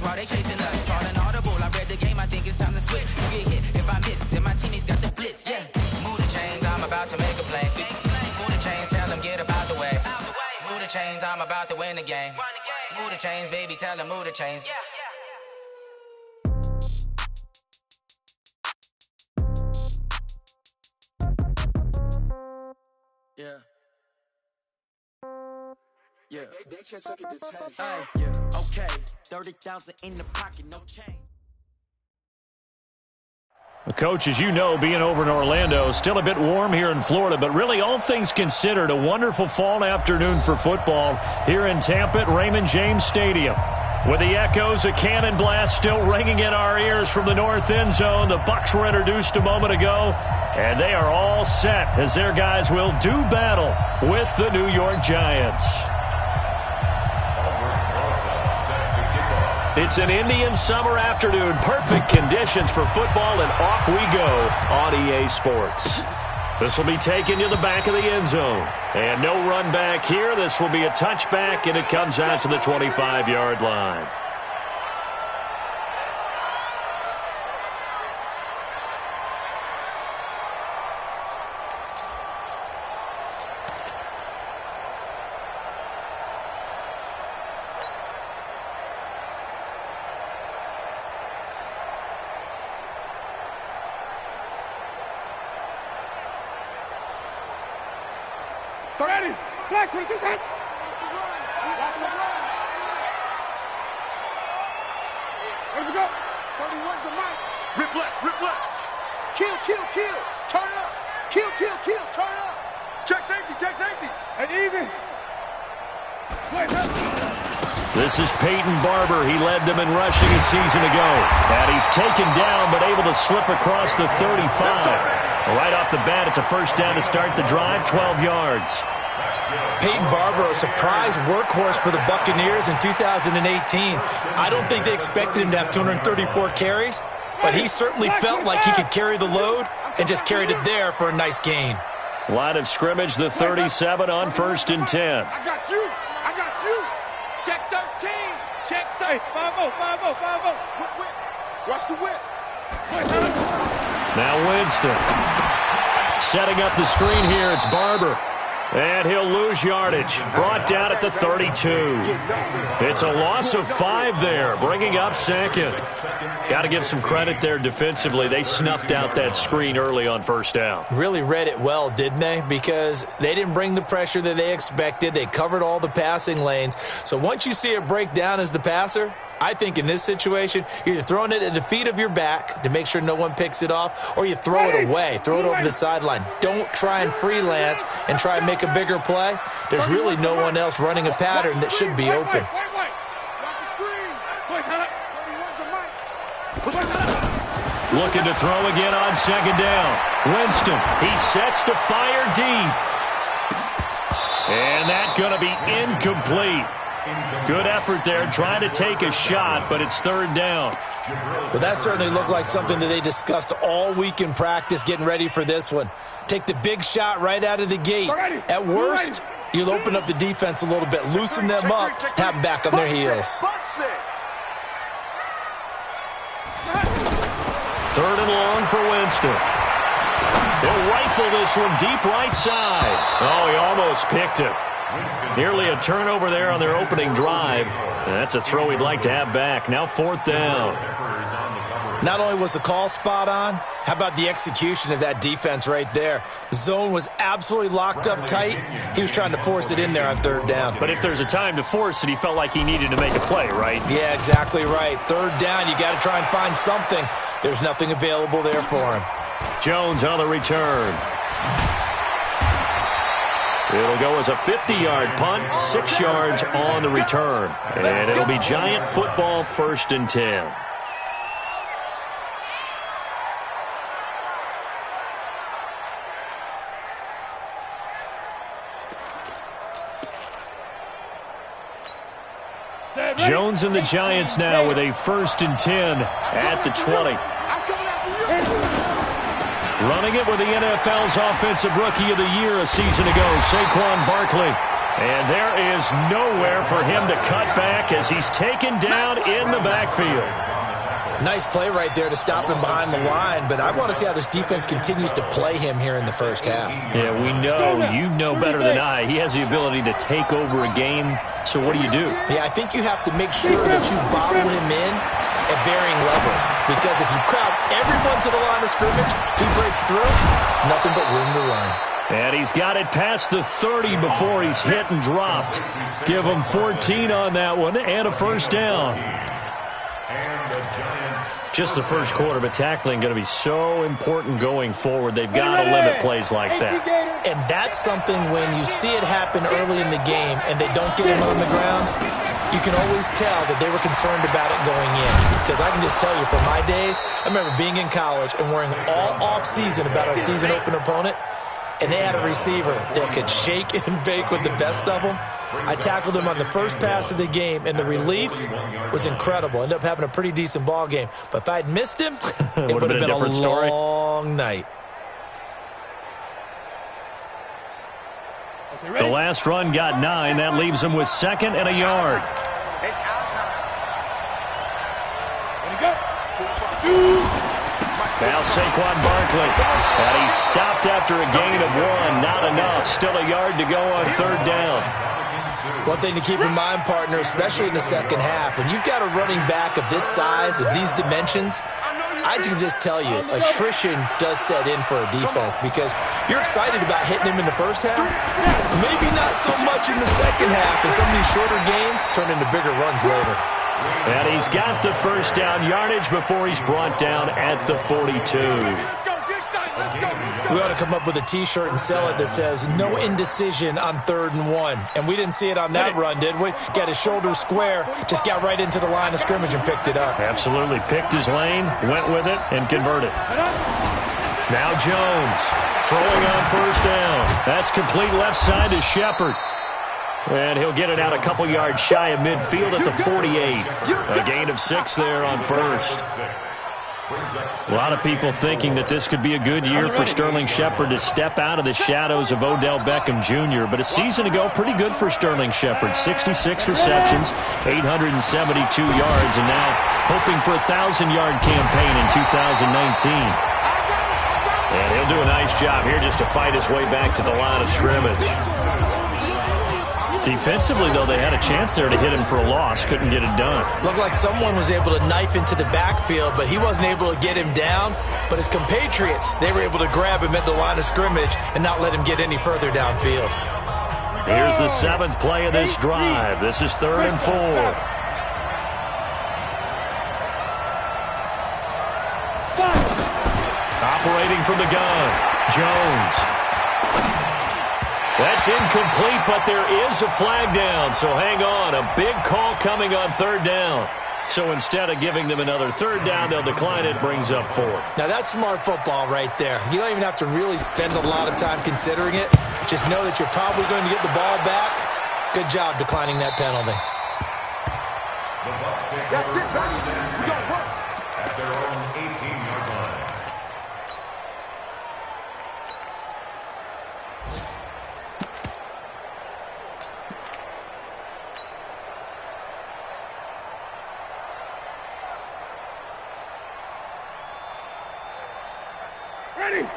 fans while they chasing us. Calling audible, I read the game, I think it's time to switch. You get hit, if I miss, then my teammates got the blitz, yeah. Move the chains, I'm about to make a play. Move the chains, tell them get about the way. Move the chains, I'm about to win the game. Move the chains, baby, tell them move the chains. Yeah. Yeah. Yeah. Okay. 30,000 in the pocket, no change. Coach, as you know, being over in Orlando, still a bit warm here in Florida, but really all things considered, a wonderful fall afternoon for football here in Tampa at Raymond James Stadium. With the echoes of cannon blast still ringing in our ears from the north end zone, the Bucs were introduced a moment ago, and they are all set as their guys will do battle with the New York Giants. It's an Indian summer afternoon. Perfect conditions for football, and off we go on EA Sports. This will be taken to the back of the end zone. And no run back here. This will be a touchback, and it comes out to the 25-yard line. Ready? Flag, watch the run. Here we go. 31's the mic. Rip left. Kill. Turn it up. Kill. Turn it up. Check safety. And even. This is Peyton Barber. He led them in rushing a season ago. And he's taken down, but able to slip across the 35. Right off the bat, it's a first down to start the drive, 12 yards. Peyton Barber, a surprise workhorse for the Buccaneers in 2018. I don't think they expected him to have 234 carries, but he certainly felt like he could carry the load and just carried it there for a nice gain. Line of scrimmage, the 37 on 1st and 10. I got you. Check 13. Check 30. 5-0. Watch the whip. Now Winston. Setting up the screen here, it's Barber. And he'll lose yardage. Brought down at the 32. It's a loss of 5 there, bringing up second. Got to give some credit there defensively. They snuffed out that screen early on first down. Really read it well, didn't they? Because they didn't bring the pressure that they expected. They covered all the passing lanes. So once you see it break down as the passer, I think in this situation, you're either throwing it at the feet of your back to make sure no one picks it off, or you throw it away, throw it over the sideline. Don't try and freelance and try and make a bigger play. There's really no one else running a pattern that should be open. Looking to throw again on second down. Winston, he sets to fire deep. And that's going to be incomplete. Good effort there, trying to take a shot, but it's third down. Well, that certainly looked like something that they discussed all week in practice, getting ready for this one. Take the big shot right out of the gate. At worst, you'll open up the defense a little bit, loosen them up, have them back on their heels. Third and long for Winston. He'll rifle this one deep right side. Oh, he almost picked it. Nearly a turnover there on their opening drive. And that's a throw he'd like to have back. Now 4th down. Not only was the call spot on, how about the execution of that defense right there? Zone was absolutely locked up tight. He was trying to force it in there on 3rd down. But if there's a time to force it, he felt like he needed to make a play, right? Yeah, exactly right. 3rd down, you got to try and find something. There's nothing available there for him. Jones on the return. It'll go as a 50-yard punt, 6 yards on the return. And it'll be Giant football, 1st and 10. Jones and the Giants now with a 1st and 10 at the 20. Running it with the NFL's Offensive Rookie of the Year a season ago, Saquon Barkley. And there is nowhere for him to cut back as he's taken down in the backfield. Nice play right there to stop him behind the line, but I want to see how this defense continues to play him here in the first half. Yeah, we know, you know better than I, he has the ability to take over a game, so what do you do? Yeah, I think you have to make sure that you bottle him in at varying levels, because if you crowd everyone to the line of scrimmage, he breaks through, there's nothing but room to run. And he's got it past the 30 before he's hit and dropped. Give him 14 on that one and a first down. Just the first quarter, but tackling going to be so important going forward. They've got to limit plays like that. And that's something when you see it happen early in the game and they don't get him on the ground, you can always tell that they were concerned about it going in. Because I can just tell you from my days, I remember being in college and worrying all off-season about our season open opponent, and they had a receiver that could shake and bake with the best of them. I tackled him on the first pass of the game, and the relief was incredible. Ended up having a pretty decent ball game. But if I'd missed him, it would have been a long night. The last run got 9. That leaves him with 2nd and a yard. It's our time. Ready, go. Now Saquon Barkley. And he's stopped after a gain of 1. Not enough. Still a yard to go on 3rd down. One thing to keep in mind, partner, especially in the second half, when you've got a running back of this size, of these dimensions, I can just tell you, attrition does set in for a defense because you're excited about hitting him in the first half. Maybe not so much in the second half, and some of these shorter gains turn into bigger runs later. And he's got the first down yardage before he's brought down at the 42. We ought to come up with a T-shirt and sell it that says, no indecision on 3rd and 1. And we didn't see it on that run, did we? Got his shoulder square, just got right into the line of scrimmage and picked it up. Absolutely. Picked his lane, went with it, and converted. Now Jones throwing on first down. That's complete left side to Shepard. And he'll get it out a couple yards shy of midfield at the 48. A gain of 6 there on first. A lot of people thinking that this could be a good year for Sterling Shepard to step out of the shadows of Odell Beckham Jr. But a season ago, pretty good for Sterling Shepard. 66 receptions, 872 yards, and now hoping for a 1,000-yard campaign in 2019. And he'll do a nice job here just to fight his way back to the line of scrimmage. Defensively, though, they had a chance there to hit him for a loss. Couldn't get it done. Looked like someone was able to knife into the backfield, but he wasn't able to get him down. But his compatriots, they were able to grab him at the line of scrimmage and not let him get any further downfield. Here's the 7th play of this drive. This is 3rd and 4. Operating from the gun, Jones. That's incomplete, but there is a flag down, so hang on. A big call coming on 3rd down. So instead of giving them another 3rd down, they'll decline it, brings up 4. Now that's smart football right there. You don't even have to really spend a lot of time considering it. Just know that you're probably going to get the ball back. Good job declining that penalty. That's it, back. We got work. At their own 18-yard line.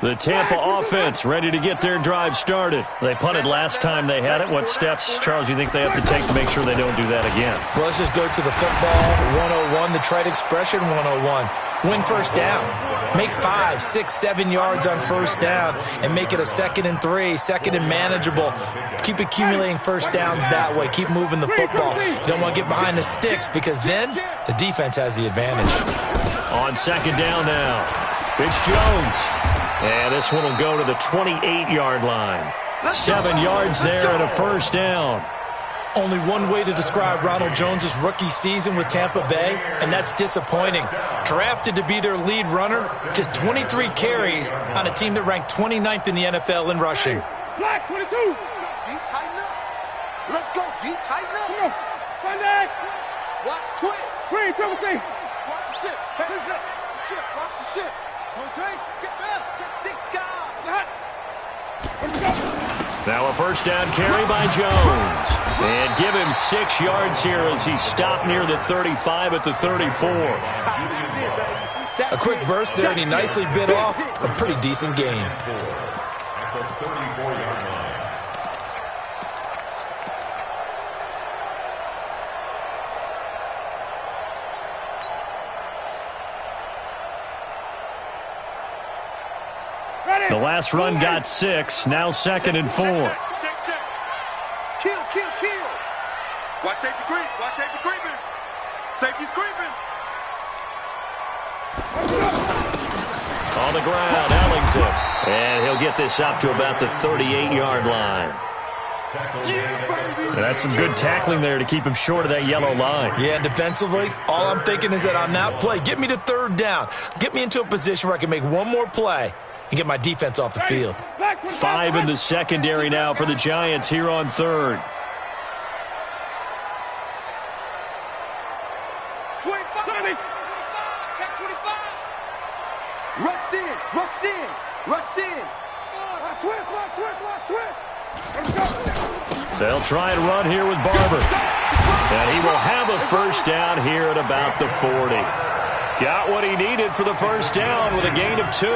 The Tampa offense ready to get their drive started. They punted last time they had it. What steps, Charles, you think they have to take to make sure they don't do that again? Well, let's just go to the football 101, the trite expression 101. Win first down. Make 5, 6, 7 yards on first down and make it a 2nd and 3, 2nd and manageable. Keep accumulating first downs that way. Keep moving the football. You don't want to get behind the sticks because then the defense has the advantage. On 2nd down now, it's Jones. And this one will go to the 28-yard line. 7 yards there and a first down. Only one way to describe Ronald Jones' rookie season with Tampa Bay, and that's disappointing. Drafted to be their lead runner, just 23 carries on a team that ranked 29th in the NFL in rushing. Black 22. Deep, tighten up. Let's go. Deep, tighten up. Come on. Find that. Watch twist. Green, triple C. Watch the ship. Hey, ship. Watch the ship. Don't drink. Get back. Thick guy. Hot. Let's go. Now a first down carry by Jones. And give him 6 yards here as he stopped near the 35 at the 34. A quick burst there, and he nicely bit off a pretty decent gain. At the 34-yard line. The last run got 6. Now 2nd and 4. Kill, kill, kill. Watch safety creep. Watch safety creeping. Safety's creeping. On the ground, Ellington. And he'll get this up to about the 38-yard line. And that's some good tackling there to keep him short of that yellow line. Yeah, and defensively, all I'm thinking is that on that play, get me to 3rd down. Get me into a position where I can make one more play and get my defense off the field. 5 in the secondary now for the Giants here on 3rd. 25. Check 25. Rush in. Rush in. Rush in. Switch. So they'll try and run here with Barber. And he will have a first down here at about the 40. Got what he needed for the first down with a gain of 2.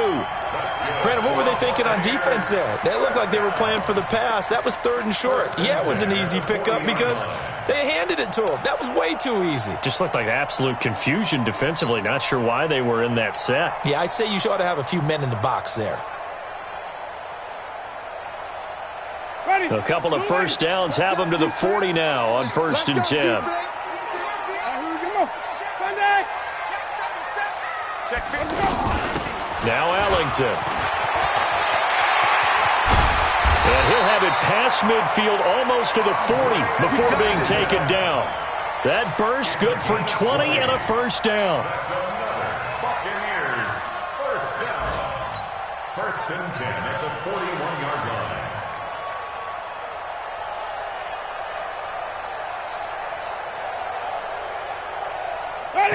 Brandon, what were they thinking on defense there? They looked like they were playing for the pass. That was 3rd and short. Yeah, it was an easy pickup because they handed it to him. That was way too easy. Just looked like absolute confusion defensively. Not sure why they were in that set. Yeah, I'd say you ought to have a few men in the box there. A couple of first downs have them to the 40 now on 1st and 10. Now Ellington. And he'll have it past midfield almost to the 40 before being taken down. That burst good for 20 and a first down. Buccaneers, first down. 1st and 10 at the 41-yard line.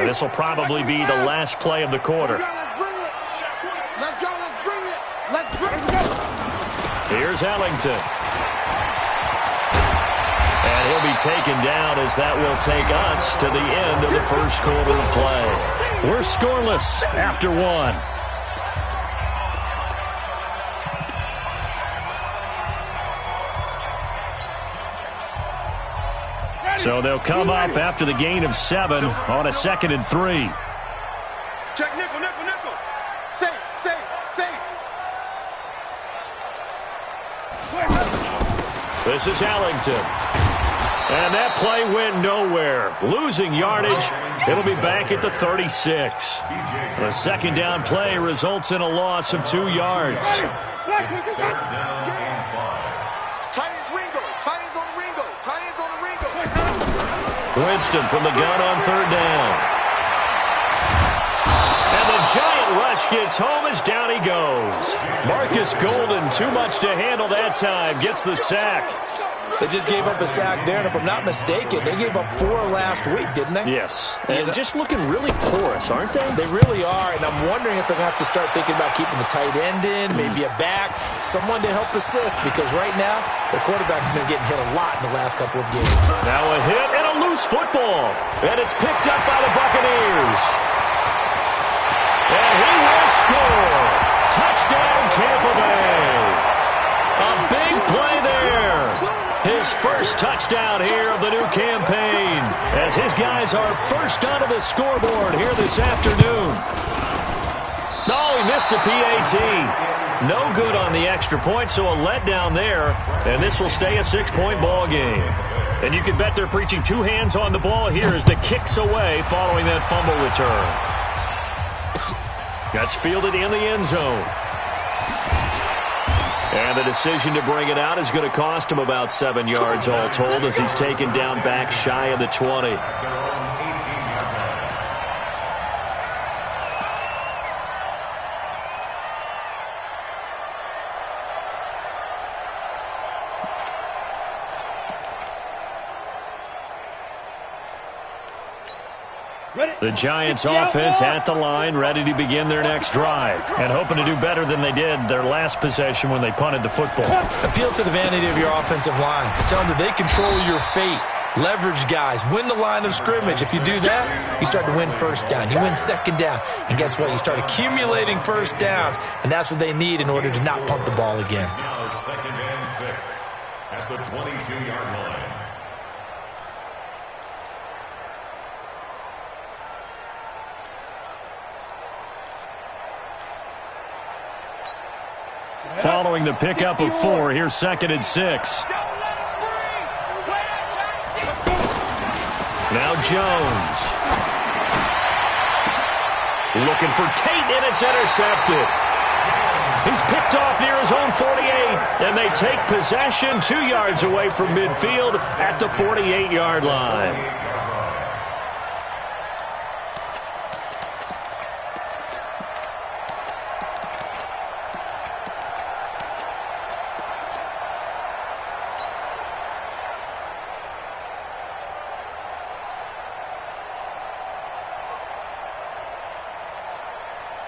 And this will probably be the last play of the quarter. Let's go. Let's bring it. Here's Ellington. And he'll be taken down as that will take us to the end of the first quarter of play. We're scoreless after 1. So they'll come up after the gain of 7 on a 2nd and 3. Check nickel. Safe. This is Ellington. And that play went nowhere. Losing yardage. It'll be back at the 36. The 2nd down play results in a loss of 2 yards. Winston from the gun on 3rd down. And the giant rush gets home as down he goes. Marcus Golden, too much to handle that time, gets the sack. They just gave up a sack there, and if I'm not mistaken, they gave up 4 last week, didn't they? Yes. And just looking really porous, aren't they? They really are, and I'm wondering if they're going to have to start thinking about keeping the tight end in, maybe a back, someone to help assist, because right now, their quarterback's been getting hit a lot in the last couple of games. Now a hit and a loose football, and it's picked up by the Buccaneers. And he will score. Touchdown, Tampa Bay. A big play there. His first touchdown here of the new campaign as his guys are first onto the scoreboard here this afternoon. Oh, he missed the PAT. No good on the extra point, so a letdown there, and this will stay a 6-point ball game. And you can bet they're preaching 2 hands on the ball here as the kick's away following that fumble return. That's fielded in the end zone. And the decision to bring it out is going to cost him about 7 yards all told as he's taken down back shy of the 20. The Giants offense at the line, ready to begin their next drive, and hoping to do better than they did their last possession when they punted the football. Appeal to the vanity of your offensive line. Tell them that they control your fate. Leverage guys. Win the line of scrimmage. If you do that, you start to win first down. You win second down. And guess what? You start accumulating first downs, and that's what they need in order to not punt the ball again. Now 2nd and 6 at the 22-yard line. Following the pickup of 4, here's 2nd and 6. Now Jones. Looking for Tate, and it's intercepted. He's picked off near his own 48, and they take possession 2 yards away from midfield at the 48-yard line.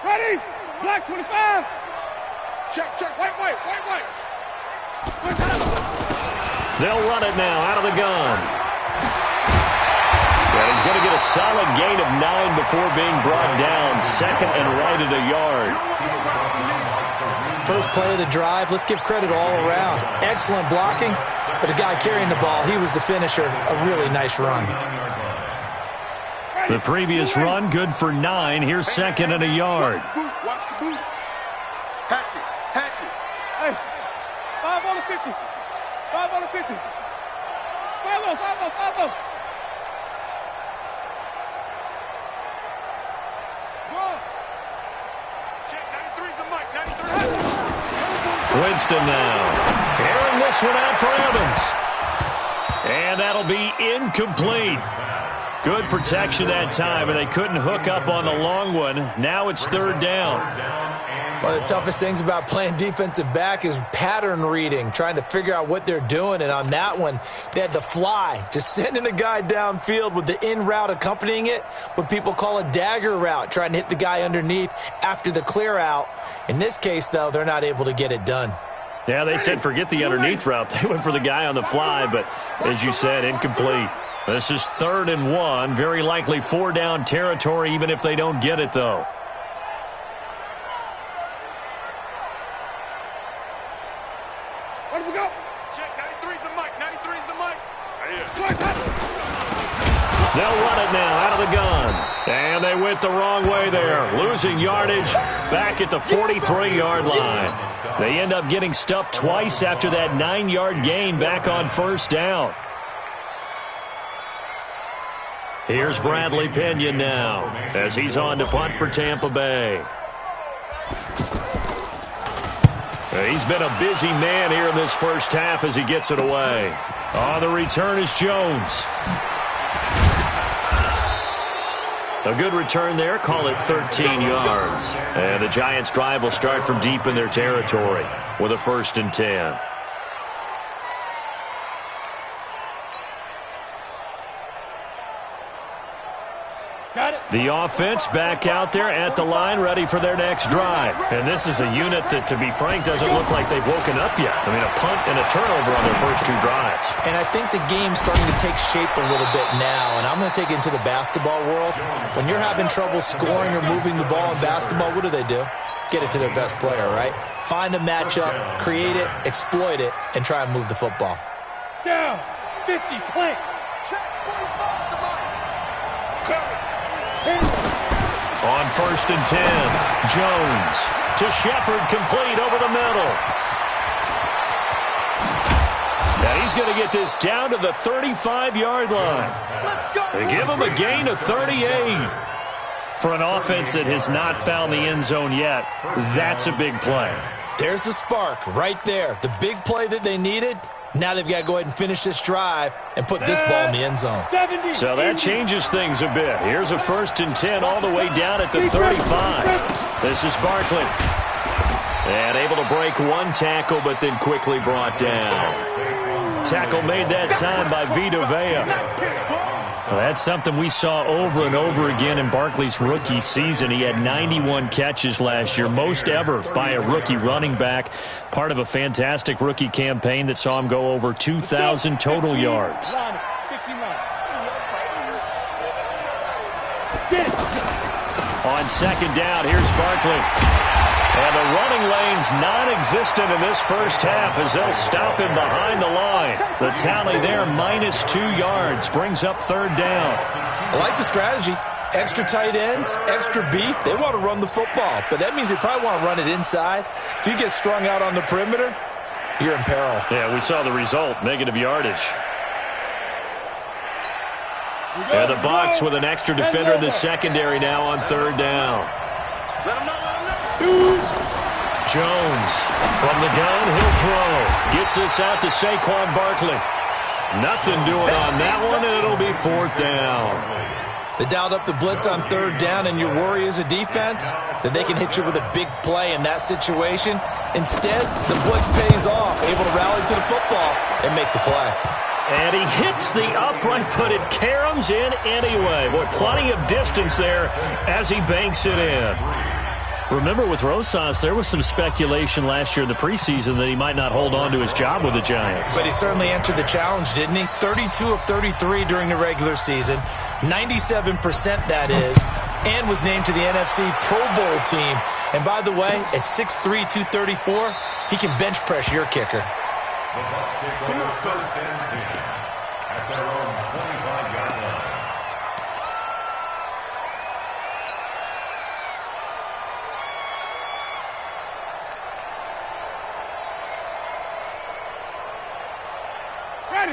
Ready? Black 25. Check, wait. They'll run it now out of the gun. Well, he's going to get a solid gain of 9 before being brought down. 2nd and right at a yard. First play of the drive, let's give credit all around. Excellent blocking, but the guy carrying the ball, he was the finisher. A really nice run. The previous run, good for 9. Here's 2nd and a yard. Watch the boot. Hatchet. Hey, 5 on the 50. 5 on the 50. 5 on. Check, 93's the mic. 93. Winston now. Airing this one out for Evans. And that'll be incomplete. Good protection that time, and they couldn't hook up on the long one. Now it's 3rd down. One of the toughest things about playing defensive back is pattern reading, trying to figure out what they're doing. And on that one, they had to fly, just sending a guy downfield with the in route accompanying it, what people call a dagger route, trying to hit the guy underneath after the clear out. In this case, though, they're not able to get it done. Yeah, they said forget the underneath route. They went for the guy on the fly, but as you said, incomplete. This is 3rd and 1. Very likely 4-down territory, even if they don't get it, though. Where do we go? Check, 93's the mic. 93's the mic. They'll run it now out of the gun. And they went the wrong way there. Losing yardage back at the 43-yard line. They end up getting stuffed twice after that 9-yard gain back on 1st down. Here's Bradley Pinion now as he's on to punt for Tampa Bay. He's been a busy man here in this first half as he gets it away. On the return is Jones. A good return there. Call it 13 yards. And the Giants' drive will start from deep in their territory with a 1st and 10. The offense back out there at the line, ready for their next drive. And this is a unit that, to be frank, doesn't look like they've woken up yet. I mean, a punt and a turnover on their first 2 drives. And I think the game's starting to take shape a little bit now, and I'm going to take it into the basketball world. When you're having trouble scoring or moving the ball in basketball, what do? Get it to their best player, right? Find a matchup, create it, exploit it, and try and move the football. Down, 50, plant. Check, 45 to Mike. On 1st and 10, Jones to Shepard, complete over the middle. And he's going to get this down to the 35-yard line. They give him a gain of 38. For an offense that has not found the end zone yet, that's a big play. There's the spark right there. The big play that they needed. Now they've got to go ahead and finish this drive and put this ball in the end zone. So that changes things a bit. Here's a 1st and 10 all the way down at the 35. This is Barkley. And able to break 1 tackle, but then quickly brought down. Tackle made that time by Vita Vea. Well, that's something we saw over and over again in Barkley's rookie season. He had 91 catches last year, most ever by a rookie running back, part of a fantastic rookie campaign that saw him go over 2,000 total yards. On second down, here's Barkley. And the running lane's non-existent in this first half as they'll stop him behind the line. The tally there, -2 yards, brings up third down. I like the strategy. Extra tight ends, extra beef. They want to run the football, but that means they probably want to run it inside. If you get strung out on the perimeter, you're in peril. Yeah, we saw the result, negative yardage. And the Bucs with an extra defender in the secondary now on third down. Let him know, let him know. Jones from the gun, he'll throw. Gets this out to Saquon Barkley. Nothing doing on that one, and it'll be fourth down. They dialed up the blitz on third down, and your worry as a defense that they can hit you with a big play in that situation. Instead, the blitz pays off, able to rally to the football and make the play. And he hits the upright, but it caroms in anyway. Boy, plenty of distance there as he banks it in. Remember, with Rosas, there was some speculation last year in the preseason that he might not hold on to his job with the Giants. But he certainly answered the challenge, didn't he? 32 of 33 during the regular season, 97% that is, and was named to the NFC Pro Bowl team. And by the way, at 6'3", 234, he can bench press your kicker. The Bucs take over first and 10 at their own 25-yard line.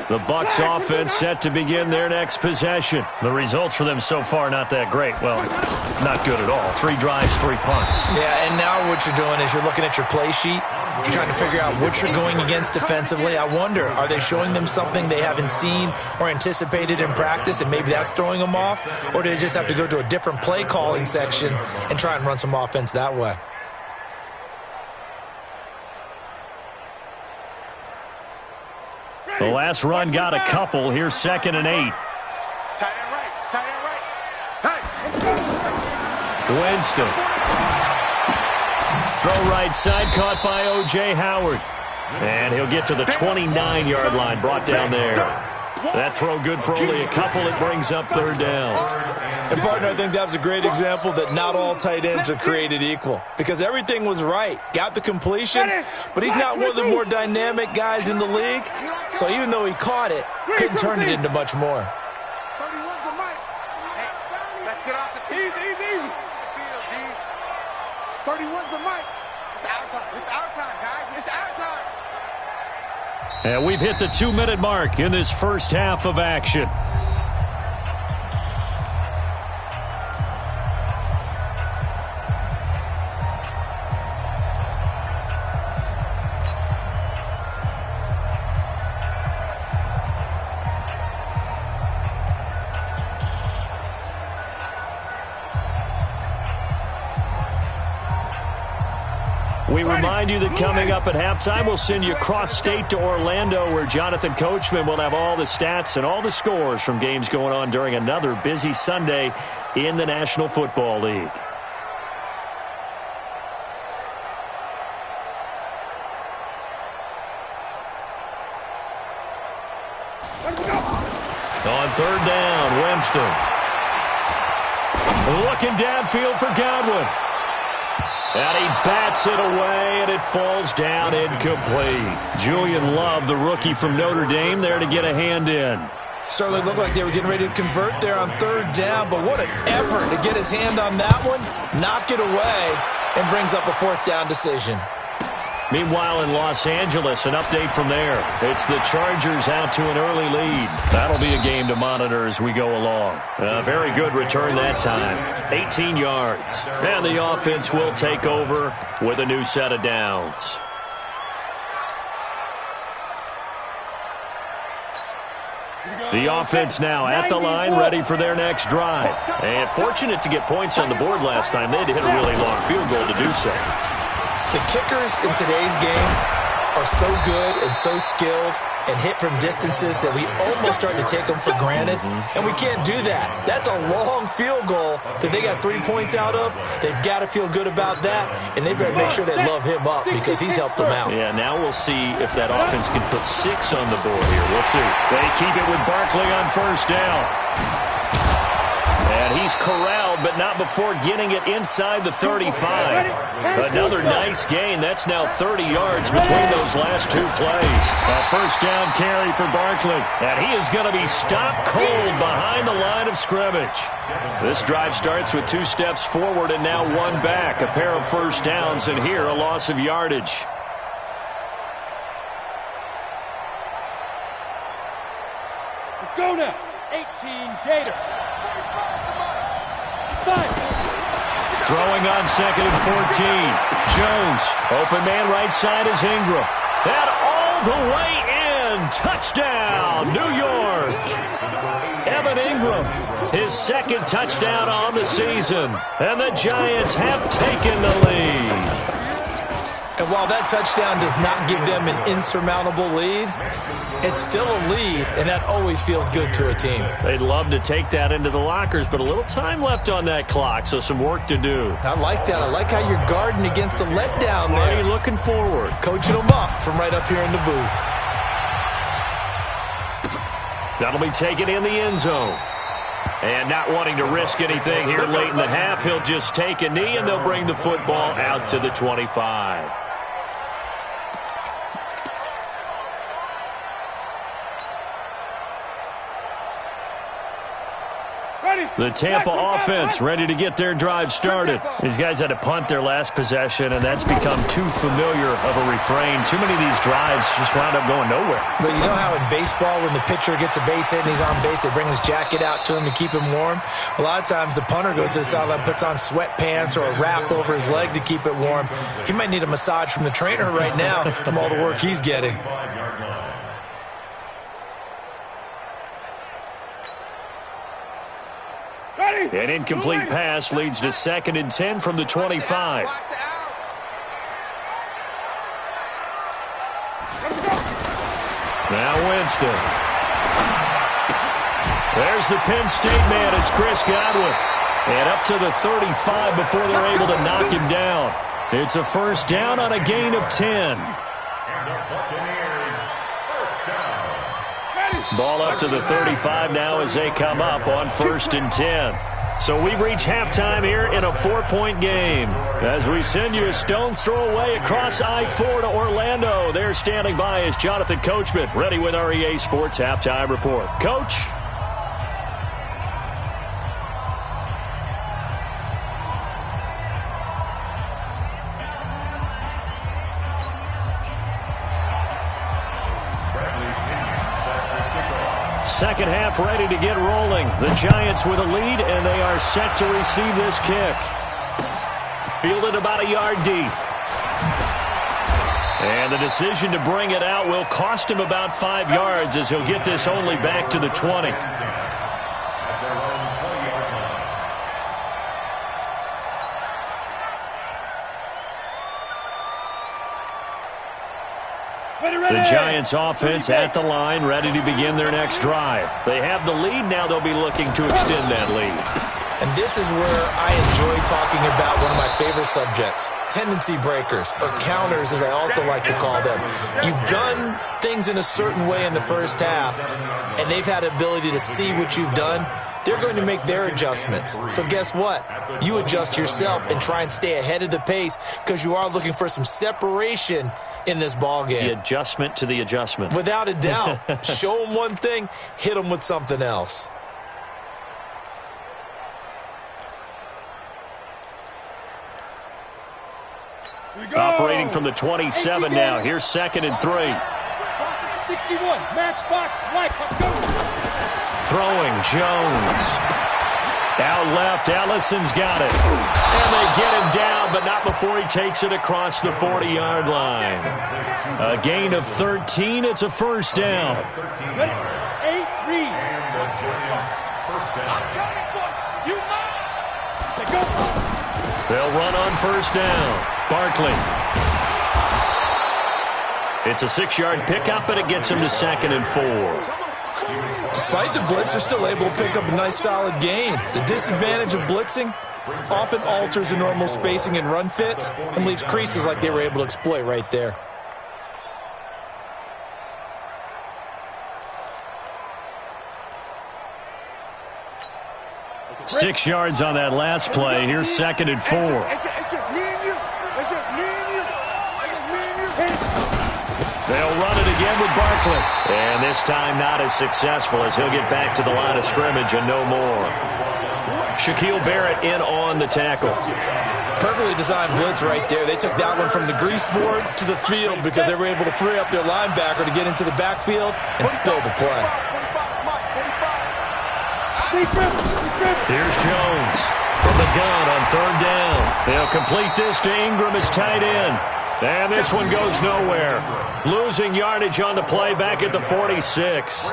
The Bucs offense set to begin their next possession. The results for them so far not that great. Well, not good at all. 3 drives, 3 punts. Yeah, and now what you're doing is you're looking at your play sheet. You're trying to figure out what you're going against defensively. I wonder, are they showing them something they haven't seen or anticipated in practice, and maybe that's throwing them off? Or do they just have to go to a different play calling section and try and run some offense that way? The last run got a couple. Here's 2nd and 8. Tight end right, tight end right. Hey! Winston. Throw right side, caught by O.J. Howard. And he'll get to the 29-yard line, brought down there. That throw good for only a couple. It brings up third down. And, partner, I think that was a great example that not all tight ends are created equal. Because everything was right. Got the completion, but he's not one of the more dynamic guys in the league. So even though he caught it, couldn't turn it into much more. 31's the mic. Hey, let's get off the field. Easy. 31's the mic. It's our time. It's our time, guys. It's our time. And we've hit the 2-minute mark in this first half of action. We remind you that coming up at halftime, we'll send you cross-state to Orlando, where Jonathan Coachman will have all the stats and all the scores from games going on during another busy Sunday in the National Football League. On third down, Winston. Looking downfield for Godwin. And he bats it away, and it falls down incomplete. Julian Love, the rookie from Notre Dame, there to get a hand in. Certainly looked like they were getting ready to convert there on third down, but what an effort to get his hand on that one, knock it away, and brings up a fourth down decision. Meanwhile, in Los Angeles, an update from there. It's the Chargers out to an early lead. That'll be a game to monitor as we go along. A very good return that time. 18 yards. And the offense will take over with a new set of downs. The offense now at the line, ready for their next drive. And fortunate to get points on the board last time. They had to hit a really long field goal to do so. The kickers in today's game are so good and so skilled and hit from distances that we almost start to take them for granted, and we can't do that. That's a long field goal that they got 3 points out of. They've got to feel good about that, and they better make sure they love him up because he's helped them out. Yeah, now we'll see if that offense can put 6 on the board here. We'll see. They keep it with Barkley on first down. And he's corralled, but not before getting it inside the 35. Another nice gain. That's now 30 yards between those last 2 plays. A first down carry for Barkley. And he is going to be stopped cold behind the line of scrimmage. This drive starts with 2 steps forward and now 1 back. A pair of first downs, and here a loss of yardage. Let's go now. 18 Gator. Throwing on 2nd and 14. Jones. Open man right side is Ingram. And all the way in. Touchdown, New York. Evan Ingram, his 2nd touchdown on the season. And the Giants have taken the lead. And while that touchdown does not give them an insurmountable lead, it's still a lead, and that always feels good to a team. They'd love to take that into the lockers, but a little time left on that clock, so some work to do. I like that. I like how you're guarding against a letdown there. Are you looking forward? Coaching them up from right up here in the booth. That'll be taken in the end zone. And not wanting to risk anything here late in the half, he'll just take a knee, and they'll bring the football out to the 25. The Tampa offense ready to get their drive started. These guys had to punt their last possession, and that's become too familiar of a refrain. Too many of these drives just wound up going nowhere. But you know how in baseball, when the pitcher gets a base hit and he's on base, they bring his jacket out to him to keep him warm? A lot of times the punter goes to the sideline, puts on sweatpants or a wrap over his leg to keep it warm. He might need a massage from the trainer right now from all the work he's getting. An incomplete pass leads to 2nd and 10 from the 25. Now Winston. There's the Penn State man. It's Chris Godwin. And up to the 35 before they're able to knock him down. It's a first down on a gain of 10. Ball up to the 35 now as they come up on 1st and 10. So we've reached halftime here in a 4-point game. As we send you a stone's throw away across I-4 to Orlando. There standing by is Jonathan Coachman, ready with our EA Sports Halftime Report. Coach? Second half ready to get rolling. The Giants with a lead, and they are set to receive this kick. Fielded about a yard deep. And the decision to bring it out will cost him about 5 yards as he'll get this only back to the 20. The Giants offense at the line, ready to begin their next drive. They have the lead. Now they'll be looking to extend that lead. And this is where I enjoy talking about one of my favorite subjects, tendency breakers, or counters as I also like to call them. You've done things in a certain way in the first half, and they've had the ability to see what you've done. They're going to make their adjustments. So guess what? You adjust yourself and try and stay ahead of the pace because you are looking for some separation in this ball game. The adjustment to the adjustment. Without a doubt. Show them one thing, hit them with something else. Operating from the 27 now. Here's 2nd and 3. 61, matchbox, right, go. Throwing, Jones. Out left, Ellison's got it. And they get him down, but not before he takes it across the 40-yard line. A gain of 13. It's a first down. Ready? 8, read. They'll run on first down. Barkley. It's a 6-yard pickup, and it gets him to 2nd and 4. Despite the blitz, they're still able to pick up a nice, solid gain. The disadvantage of blitzing often alters the normal spacing and run fits and leaves creases like they were able to exploit right there. Six yards on that last play. Here's 2nd and 4. It's just me and you. It's just me and you. It's just me and you. They'll run it again with Barkley. And this time not as successful as he'll get back to the line of scrimmage and no more. Shaquille Barrett in on the tackle. Perfectly designed blitz right there. They took that one from the grease board to the field because they were able to free up their linebacker to get into the backfield and spill the play. Here's Jones from the gun on 3rd down. They'll complete this to Ingram as tight end. And this one goes nowhere. Losing yardage on the play back at the 46.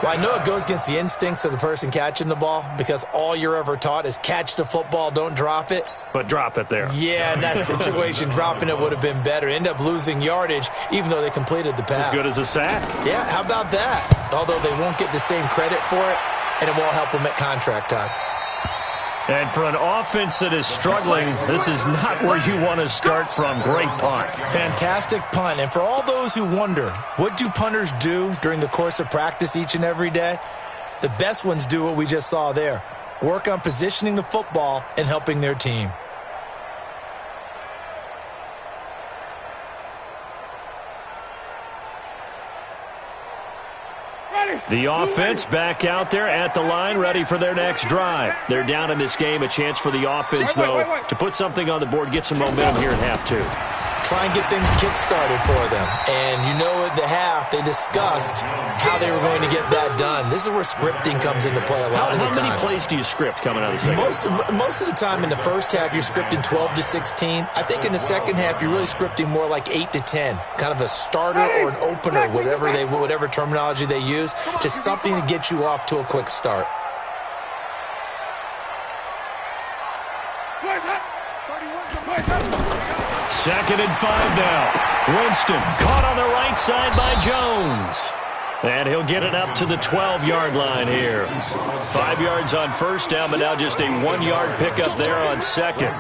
Well, I know it goes against the instincts of the person catching the ball because all you're ever taught is catch the football, don't drop it. But drop it there. Yeah, in that situation, dropping it would have been better. End up losing yardage even though they completed the pass. As good as a sack. Yeah, how about that? Although they won't get the same credit for it, and it won't help them at contract time. And for an offense that is struggling, this is not where you want to start from. Great punt. Fantastic punt. And for all those who wonder, what do punters do during the course of practice each and every day? The best ones do what we just saw there. Work on positioning the football and helping their team. The offense back out there at the line, ready for their next drive. They're down in this game. A chance for the offense, though, to put something on the board, get some momentum here at half 2. Try and get things kick-started for them. And you know at the half, they discussed how they were going to get that done. This is where scripting comes into play a lot of the time. How many plays do you script coming out of the second? Most of the time in the first half, you're scripting 12 to 16. I think in the second half, you're really scripting more like 8 to 10. Kind of a starter or an opener, whatever terminology they use. Just something to get you off to a quick start. Second and 5 now. Winston caught on the right side by Jones. And he'll get it up to the 12-yard line here. 5 yards on first down, but now just a 1-yard pickup there on second.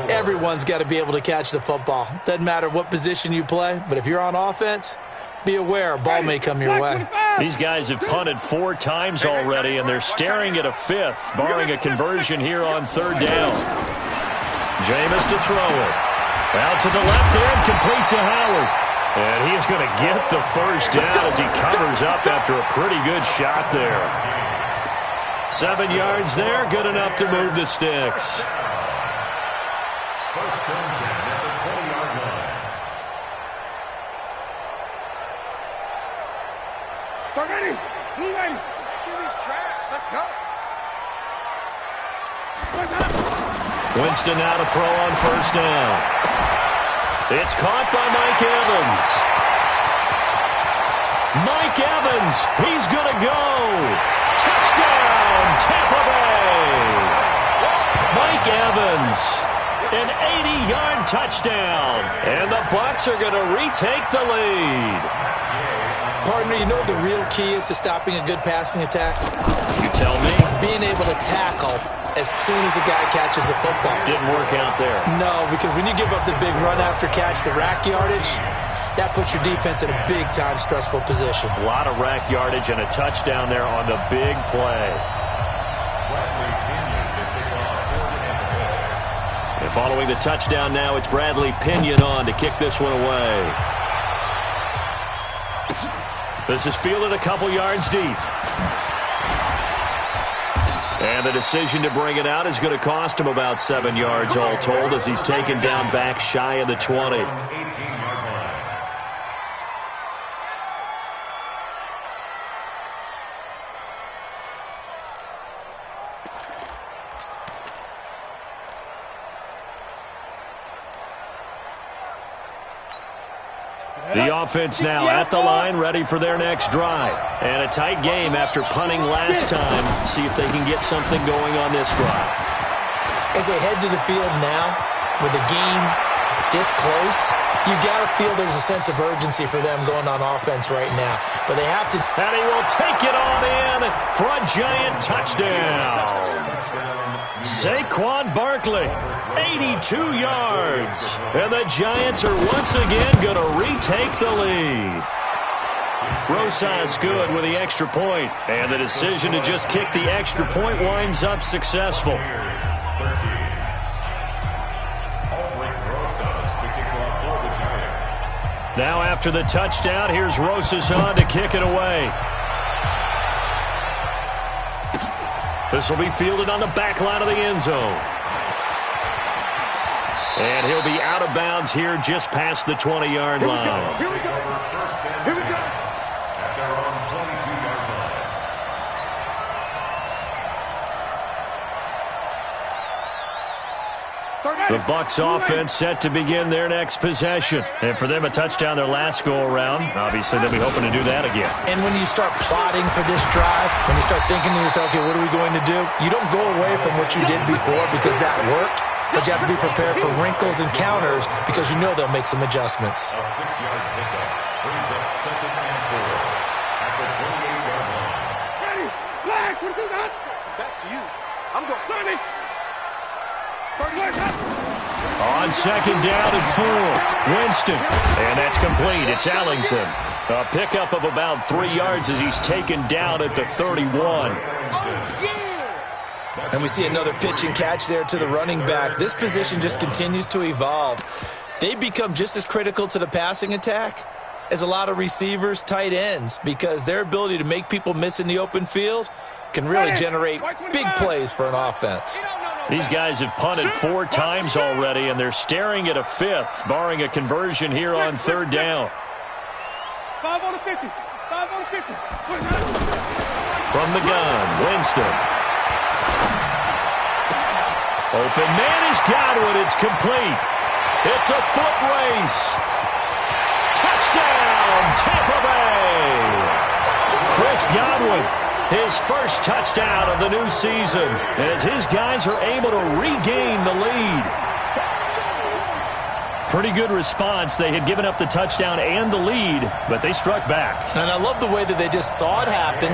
Everyone's got to be able to catch the football. Doesn't matter what position you play, but if you're on offense, be aware a ball may come your way. These guys have punted 4 times already, and they're staring at a 5th, barring a conversion here on 3rd down. Jameis to throw it. Out to the left there and complete to Howard. And he's going to get the first down as he covers up after a pretty good shot there. 7 yards there, good enough to move the sticks. First and 10 at the 20-yard line. Targetti, blue lady. Give these traps. Let's go. Winston now to throw on first down. It's caught by Mike Evans. Mike Evans, he's going to go. Touchdown, Tampa Bay. Mike Evans, an 80-yard touchdown. And the Bucs are going to retake the lead. Partner, you know what the real key is to stopping a good passing attack? You tell me. Being able to tackle as soon as a guy catches the football. Didn't work out there. No, because when you give up the big run after catch, the rack yardage, that puts your defense in a big-time stressful position. A lot of rack yardage and a touchdown there on the big play. And following the touchdown now, it's Bradley Pinion on to kick this one away. This is fielded a couple yards deep. And the decision to bring it out is going to cost him about 7 yards all told as he's taken down back shy of the 20. The offense now at the line, ready for their next drive. And a tight game after punting last time. See if they can get something going on this drive. As they head to the field now, with the game this close, you got to feel there's a sense of urgency for them going on offense right now. But they have to. And he will take it on in for a giant touchdown. Saquon Barkley, 82 yards. And the Giants are once again going to retake the lead. Rosas good with the extra point, and the decision to just kick the extra point winds up successful. Now after the touchdown, here's Rosas on to kick it away. This will be fielded on the back line of the end zone. And he'll be out of bounds here just past the 20-yard line. Here we go. Here we go. At their own 22-yard line. The Bucs offense set to begin their next possession. And for them, a touchdown their last go-around. Obviously, they'll be hoping to do that again. And when you start plotting for this drive, when you start thinking to yourself, okay, what are we going to do? You don't go away from what you did before because that worked. But you have to be prepared for wrinkles and counters because you know they'll make some adjustments. A 6-yard pickup brings up 2nd and 4 at the 28-yard line. Ready? Flag. What is that? Back to you. I'm going 30. 30. On 2nd down and 4, Winston. And that's complete. It's Ellington. A pickup of about 3 yards as he's taken down at the 31. And we see another pitch and catch there to the running back. This position just continues to evolve. They become just as critical to the passing attack as a lot of receivers, tight ends, because their ability to make people miss in the open field can really generate big plays for an offense. These guys have punted 4 times already, and they're staring at a 5th, barring a conversion here on 3rd down. 5 on the 50. 5 on the 50. From the gun, Winston. Open man is Godwin. It's complete. It's a foot race. Touchdown, Tampa Bay. Chris Godwin, his first touchdown of the new season, as his guys are able to regain the lead. Pretty good response. They had given up the touchdown and the lead, but they struck back. And I love the way that they just saw it happen,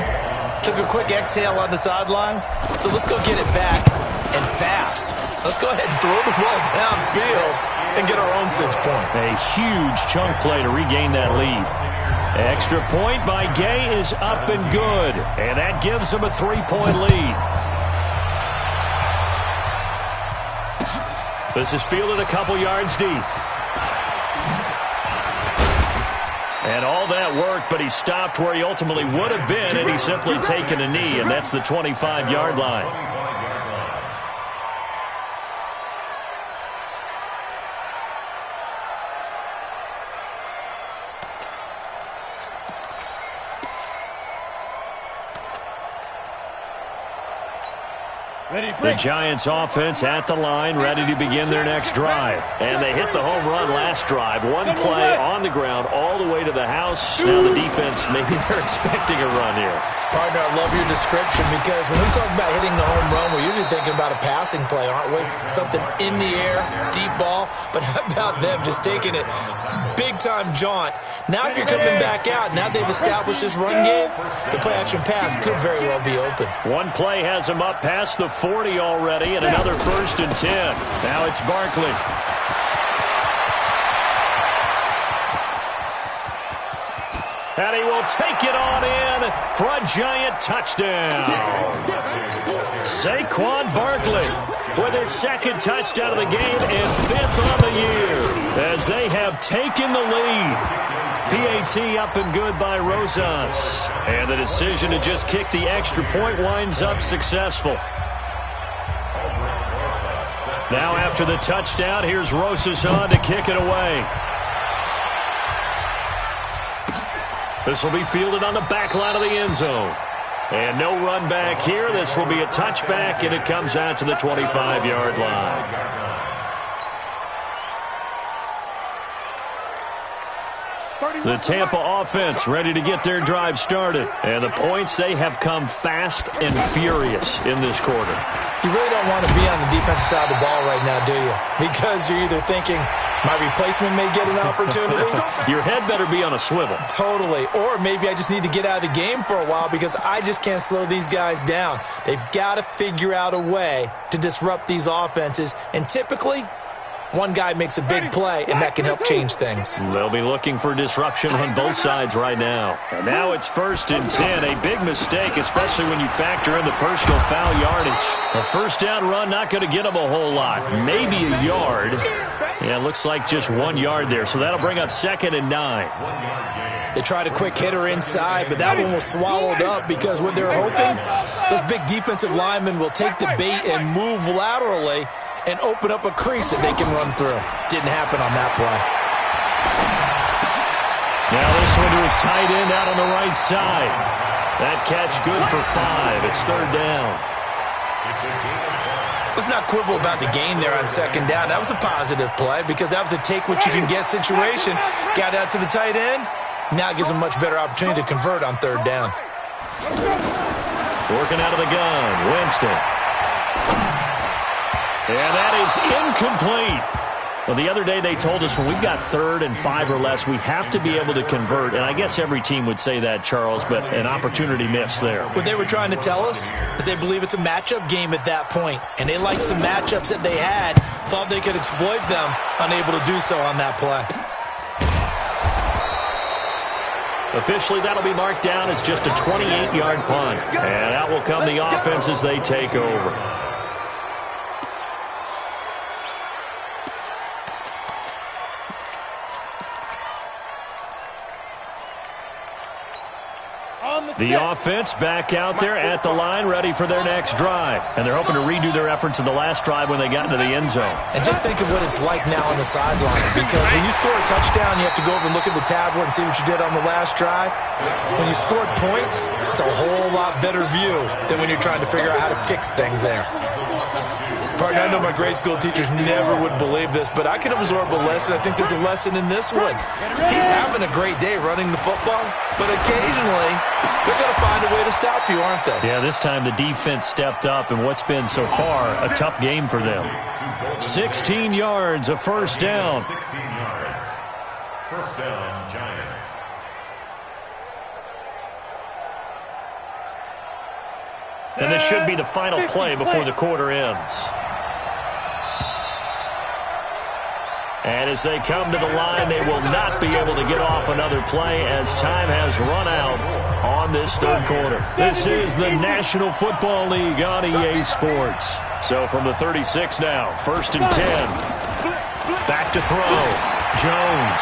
took a quick exhale on the sidelines. So let's go get it back. And fast. Let's go ahead and throw the ball downfield and get our own 6 points. A huge chunk play to regain that lead. Extra point by Gay is up and good. And that gives them a 3-point lead. This is fielded a couple yards deep. And all that worked, but he stopped where he ultimately would have been, and he's simply taken a knee, and that's the 25-yard line. The Giants offense at the line, ready to begin their next drive. And they hit the home run last drive. One play on the ground all the way to the house. Now the defense, maybe they're expecting a run here. Partner, I love your description because when we talk about hitting the home run, we're usually thinking about a passing play, aren't we? Something in the air, deep ball. But how about them just taking it big-time jaunt? Now if you're coming back out, now they've established this run game, the play-action pass could very well be open. One play has him up past the 40 already, and another 1st and 10. Now it's Barkley. And he will take it on in for a giant touchdown. Saquon Barkley with his 2nd touchdown of the game and 5th on the year as they have taken the lead. PAT up and good by Rosas. And the decision to just kick the extra point winds up successful. Now after the touchdown, here's Rosas on to kick it away. This will be fielded on the back line of the end zone. And no run back here. This will be a touchback, and it comes out to the 25-yard line. The Tampa offense ready to get their drive started. And the points, they have come fast and furious in this quarter. You really don't want to be on the defensive side of the ball right now, do you? Because you're either thinking, My replacement may get an opportunity. Your head better be on a swivel. Totally. Or maybe I just need to get out of the game for a while because I just can't slow these guys down. They've got to figure out a way to disrupt these offenses. And typically, one guy makes a big play, and that can help change things. They'll be looking for disruption on both sides right now. And now it's 1st and 10. A big mistake, especially when you factor in the personal foul yardage. A first down run, not going to get them a whole lot. Maybe a yard. Yeah, it looks like just 1 yard there. So that'll bring up 2nd and 9. They tried a quick hitter inside, but that one was swallowed up because what they're hoping, those big defensive linemen will take the bait and move laterally and open up a crease that they can run through. Didn't happen on that play. Now this one to his tight end out on the right side. That catch good for 5. It's 3rd down. Let's not quibble about the gain there on 2nd down. That was a positive play because that was a take-what-you-can-get situation. Got out to the tight end. Now it gives them a much better opportunity to convert on 3rd down. Working out of the gun, Winston. And that is incomplete. Well, the other day they told us when we've got 3rd and 5 or less, we have to be able to convert. And I guess every team would say that, Charles, but an opportunity missed there. What they were trying to tell us is they believe it's a matchup game at that point. And they liked some matchups that they had, thought they could exploit them, unable to do so on that play. Officially, that'll be marked down as just a 28-yard punt. And out will come the offense as they take over. The offense back out there at the line, ready for their next drive. And they're hoping to redo their efforts in the last drive when they got into the end zone. And just think of what it's like now on the sideline. Because when you score a touchdown, you have to go over and look at the tablet and see what you did on the last drive. When you scored points, it's a whole lot better view than when you're trying to figure out how to fix things there. Partner, I know my grade school teachers never would believe this, but I can absorb a lesson. I think there's a lesson in this one. He's having a great day running the football, but occasionally they're going to find a way to stop you, aren't they? Yeah, this time the defense stepped up in what's been so far a tough game for them. 16 yards, a first down. 16 yards. First down, Giants. And this should be the final play before the quarter ends. And as they come to the line, they will not be able to get off another play as time has run out on this 3rd quarter. This is the National Football League on EA Sports. So from the 36 now, 1st and 10. Back to throw. Jones.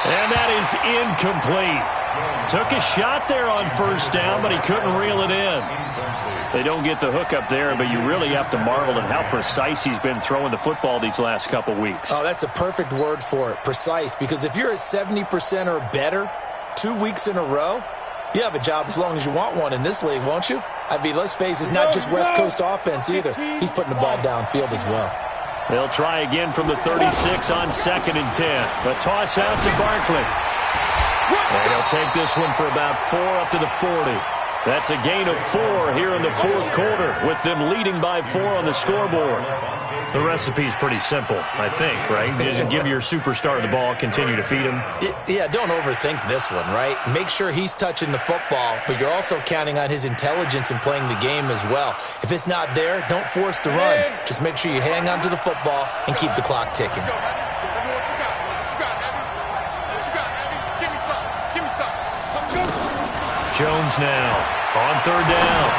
And that is incomplete. Took a shot there on 1st down, but he couldn't reel it in. They don't get the hook up there, but you really have to marvel at how precise he's been throwing the football these last couple weeks. Oh, that's the perfect word for it, precise. Because if you're at 70% or better 2 weeks in a row, you have a job as long as you want one in this league, won't you? I mean, let's face it, it's not just West Coast offense either. He's putting the ball downfield as well. They'll try again from the 36 on 2nd and 10. A toss out to Barkley. And he'll take this one for about 4 up to the 40. That's a gain of 4 here in the 4th quarter, with them leading by 4 on the scoreboard. The recipe's pretty simple, I think, right? Just give your superstar the ball, continue to feed him. Yeah, don't overthink this one, right? Make sure he's touching the football, but you're also counting on his intelligence in playing the game as well. If it's not there, don't force the run. Just make sure you hang on to the football and keep the clock ticking. Jones now on 3rd down.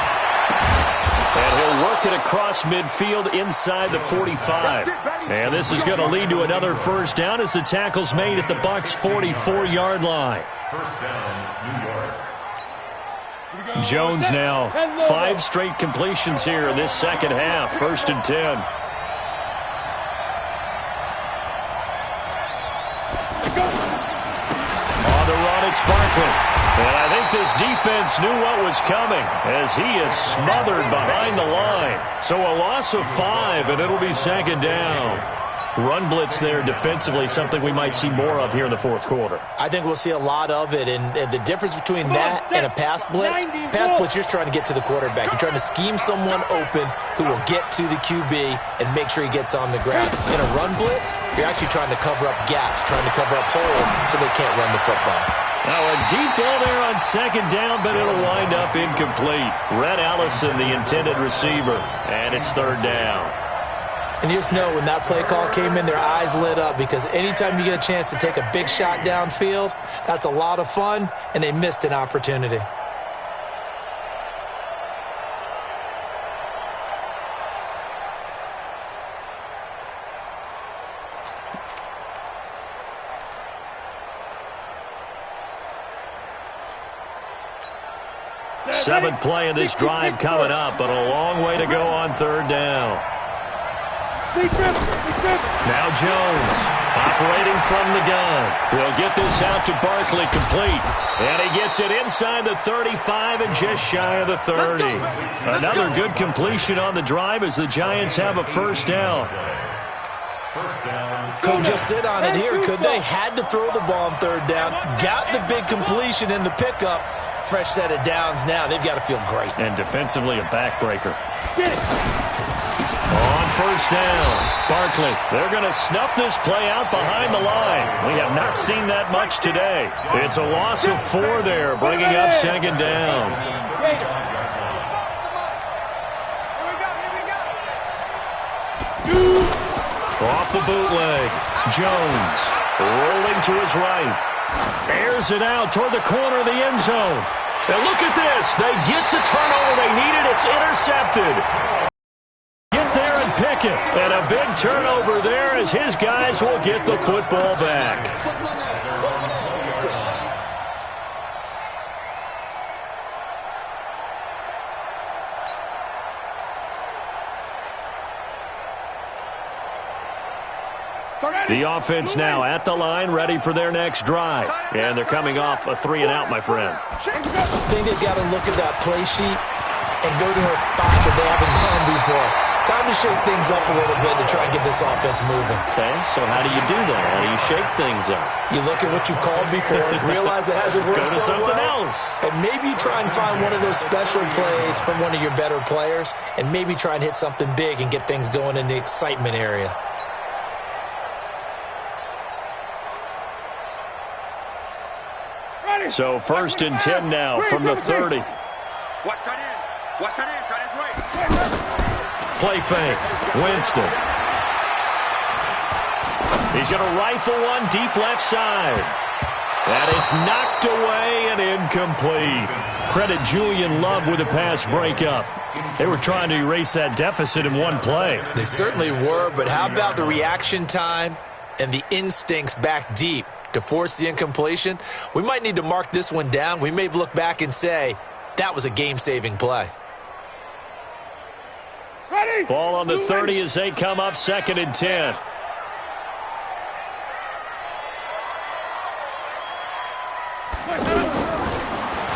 And he'll work it across midfield inside the 45. And this is going to lead to another first down as the tackle's made at the Bucs' 44-yard line. First down, New York. Jones now 5 straight completions here in this second half. 1st and 10. On the run, it's Barkley. And I think this defense knew what was coming as he is smothered behind the line. So a loss of 5, and it'll be 2nd down. Run blitz there defensively, something we might see more of here in the fourth quarter. I think we'll see a lot of it, and the difference between that and a pass blitz, you're trying to get to the quarterback. You're trying to scheme someone open who will get to the QB and make sure he gets on the ground. In a run blitz, you're actually trying to cover up gaps, trying to cover up holes so they can't run the football. Now a deep ball there on second down, but it'll wind up incomplete. Red Allison, the intended receiver, and it's third down. And you just know when that play call came in, their eyes lit up, because anytime you get a chance to take a big shot downfield, that's a lot of fun, and they missed an opportunity. Seventh play of this drive coming up, but a long way to go on third down. Now Jones, operating from the gun. He'll get this out to Barkley, complete. And he gets it inside the 35 and just shy of the 30. Another good completion on the drive as the Giants have a first down. Couldn't just sit on it here, could they? Had to throw the ball on third down. Got the big completion in the pickup. Fresh set of downs now. They've got to feel great. And defensively, a backbreaker. On first down, Barkley. They're going to snuff this play out behind the line. We have not seen that much today. It's a loss of 4 there, bringing up second down. Off the bootleg, Jones rolling to his right. Airs it out toward the corner of the end zone. And look at this. They get the turnover they needed. It's intercepted. Get there and pick it. And a big turnover there as his guys will get the football back. The offense now at the line, ready for their next drive. And they're coming off a 3-and-out, my friend. I think they've got to look at that play sheet and go to a spot that they haven't gone before. Time to shake things up a little bit to try and get this offense moving. Okay, so how do you do that? How do you shake things up? You look at what you've called before, realize it hasn't worked go to so something well, else. and maybe try and find one of those special plays from one of your better players, and maybe try and hit something big and get things going in the excitement area. So first and 10 now from the 30. Watch tight end. Watch tight end. Tight end's right. Play fake. Winston. He's going to rifle one deep left side. And it's knocked away and incomplete. Credit Julian Love with a pass breakup. They were trying to erase that deficit in one play. They certainly were, but how about the reaction time and the instincts back deep to force the incompletion? We might need to mark this one down. We may look back and say, that was a game-saving play. Ready? Ball on the 30 as they come up second and 10.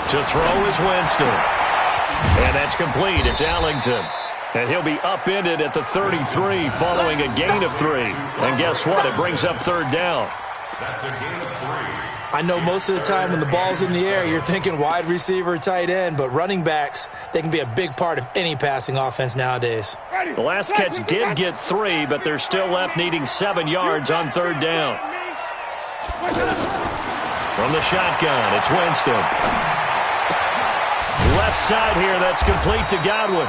To throw is Winston. And that's complete. It's Allington. And he'll be upended at the 33 following a gain of 3. And guess what? It brings up third down. That's a gain of 3. I know most of the time when the ball's in the air, you're thinking wide receiver, tight end, but running backs, they can be a big part of any passing offense nowadays. The last catch did get 3, but they're still left needing 7 yards on third down. From the shotgun, it's Winston. Left side here, that's complete to Godwin.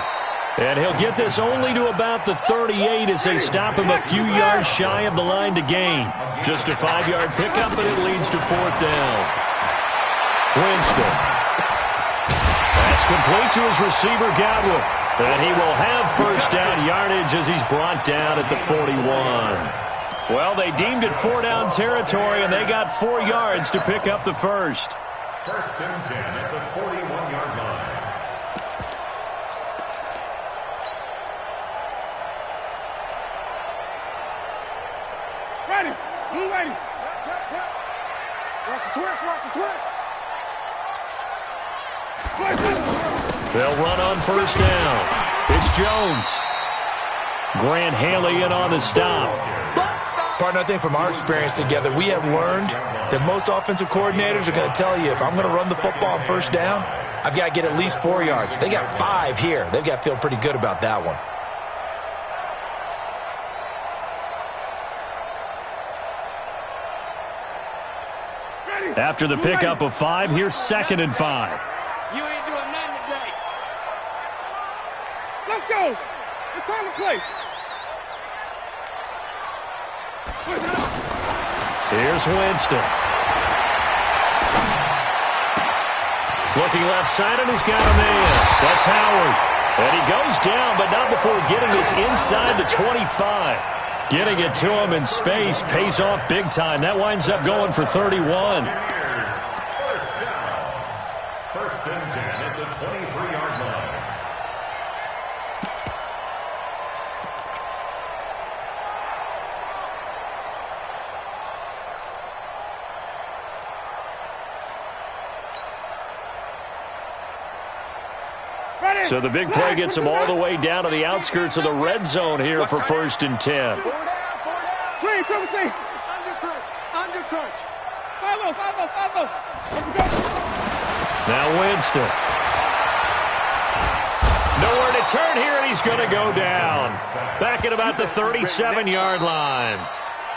And he'll get this only to about the 38 as they stop him a few yards shy of the line to gain. Just a 5-yard pickup, and it leads to fourth down. Winston. That's complete to his receiver, Godwin. And he will have first down yardage as he's brought down at the 41. Well, they deemed it 4-down territory, and they got 4 yards to pick up the first. First and 10 at the 41-yard line. Ready. Blue ready. Watch the twist. Watch the twist. They'll run on first down. It's Jones. Grant Haley in on the stop. Partner, I think from our experience together, we have learned that most offensive coordinators are going to tell you, if I'm going to run the football on first down, I've got to get at least 4 yards. They got 5 here. They've got to feel pretty good about that one. After the pickup of 5, here's 2nd and 5. You ain't doing nothing today. Let's go. It's time to play. Here's Winston. Looking left side, and he's got a man. That's Howard. And he goes down, but not before getting this inside the 25. Getting it to him in space pays off big time. That winds up going for 31. First down. First and 10 at the 23-yard line. So the big play gets him all the way down to the outskirts of the red zone here for 1st and 10. Clean, triple C. Under touch. 5-0, 5-0, 5-0. Now Winston. Nowhere to turn here, and he's going to go down. Back at about the 37-yard line.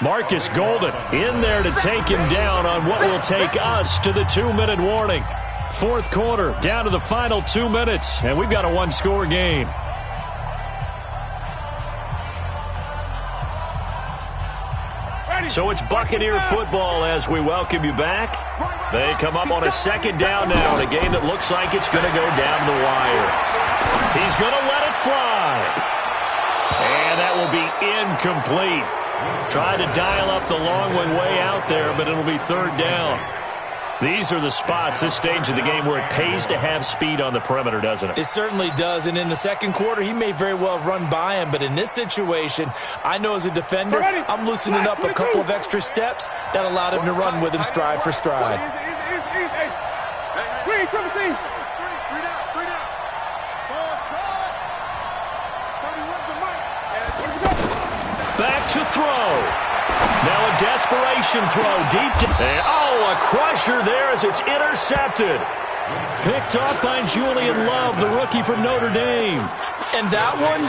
Marcus Golden in there to take him down on what will take us to the 2-minute warning. 4th quarter, down to the final 2 minutes, and we've got a 1-score game. So it's Buccaneer football as we welcome you back. They come up on a 2nd down now in a game that looks like it's going to go down the wire. He's going to let it fly. And that will be incomplete. Tried to dial up the long one way out there, but it'll be 3rd down. These are the spots, this stage of the game, where it pays to have speed on the perimeter, doesn't it? It certainly does, and in the 2nd quarter, he may very well run by him, but in this situation, I know as a defender, I'm loosening up a couple of extra steps that allowed him to run with him stride for stride. Back to throw. Now a desperation throw deep. A crusher there as it's intercepted. Picked off by Julian Love, the rookie from Notre Dame. And that one,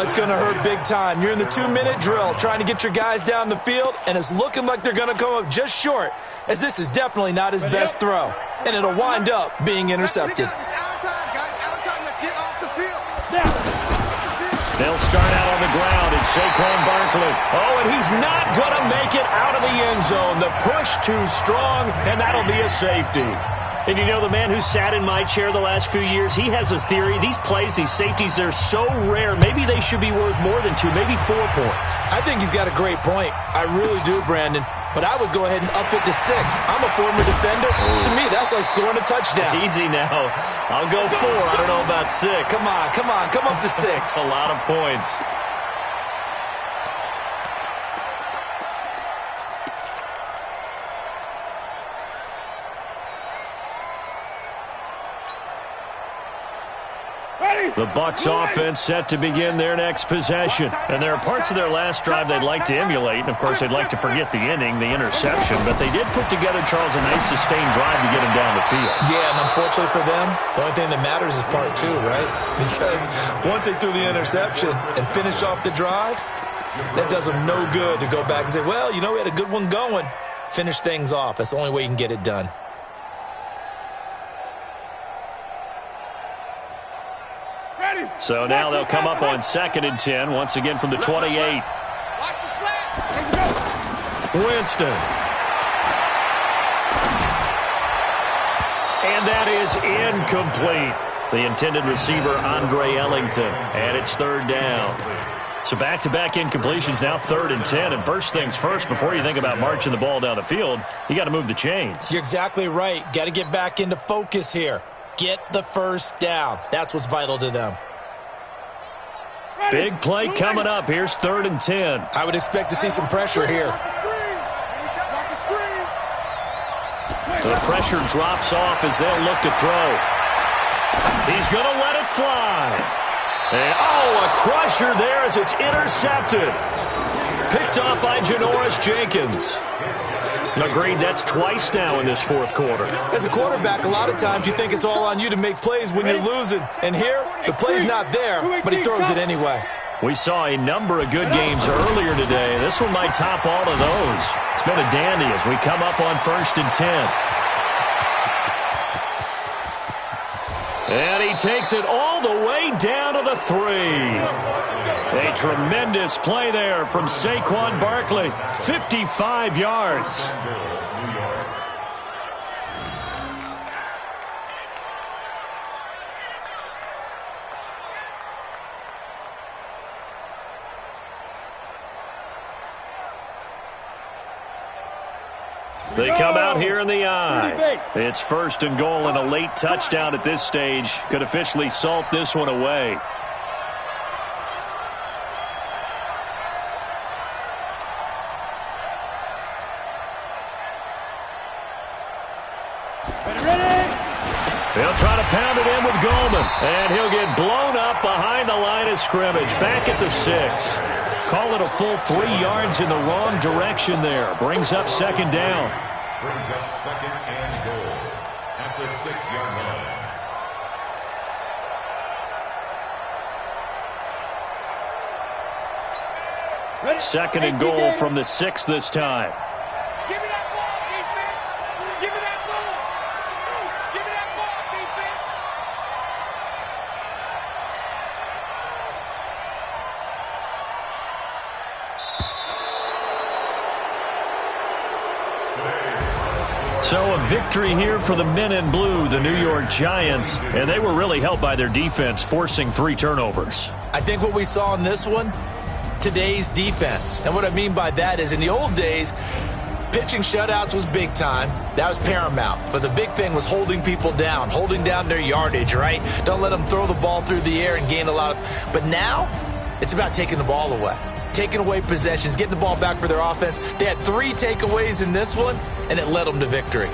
it's going to hurt big time. You're in the 2-minute drill trying to get your guys down the field, and it's looking like they're going to come up just short, as this is definitely not his best throw. And it'll wind up being intercepted. They'll start out on the ground, and Saquon Barkley. Oh, and he's not going to make it out of the end zone. The push too strong, and that'll be a safety. And you know, the man who sat in my chair the last few years, he has a theory. These plays, these safeties, they're so rare. Maybe they should be worth more than 2, maybe 4 points. I think he's got a great point. I really do, Brandon. But I would go ahead and up it to 6. I'm a former defender. To me, that's like scoring a touchdown. Easy now. I'll go 4. I don't know about 6. Come on. Come up to 6. A lot of points. The Bucs offense set to begin their next possession. And there are parts of their last drive they'd like to emulate. And, of course, they'd like to forget the inning, the interception. But they did put together, Charles, a nice sustained drive to get him down the field. Yeah, and unfortunately for them, the only thing that matters is part 2, right? Because once they threw the interception and finished off the drive, that does them no good to go back and say, well, you know, we had a good one going. Finish things off. That's the only way you can get it done. So now they'll come up on 2nd and 10, once again from the 28. Winston. And that is incomplete. The intended receiver, Andre Ellington. And it's 3rd down. So back-to-back incompletions, now 3rd and 10. And first things first, before you think about marching the ball down the field, you got to move the chains. You're exactly right. Got to get back into focus here. Get the first down. That's what's vital to them. Big play coming up. Here's 3rd and 10. I would expect to see some pressure here. The pressure drops off as they'll look to throw. He's going to let it fly. And, a crusher there as it's intercepted. Picked off by Janoris Jenkins. Agreed, that's twice now in this fourth quarter. As a quarterback, a lot of times you think it's all on you to make plays when you're losing. And here, the play's not there, but he throws it anyway. We saw a number of good games earlier today. This one might top all of those. It's been a dandy as we come up on 1st and 10. And he takes it all the way down to the 3. A tremendous play there from Saquon Barkley. 55 yards. They come out here in the I. It's 1st and goal, and a late touchdown at this stage could officially salt this one away. They'll try to pound it in with Goldman, and he'll get blown up behind the line of scrimmage, back at the 6. Call it a full 3 yards in the wrong direction there. Brings up 2nd down. Brings up 2nd and goal at the 6-yard line. 2nd and goal from the 6 this time. Give me that ball, defense. Give me that ball. Give me that ball, defense. So a victory here for the men in blue, the New York Giants, and they were really helped by their defense, forcing 3 turnovers. I think what we saw in this one, today's defense. And what I mean by that is in the old days, pitching shutouts was big time. That was paramount. But the big thing was holding people down, holding down their yardage, right? Don't let them throw the ball through the air and gain a lot of... But now, it's about taking the ball away. Taking away possessions, getting the ball back for their offense. They had 3 takeaways in this one, and it led them to victory.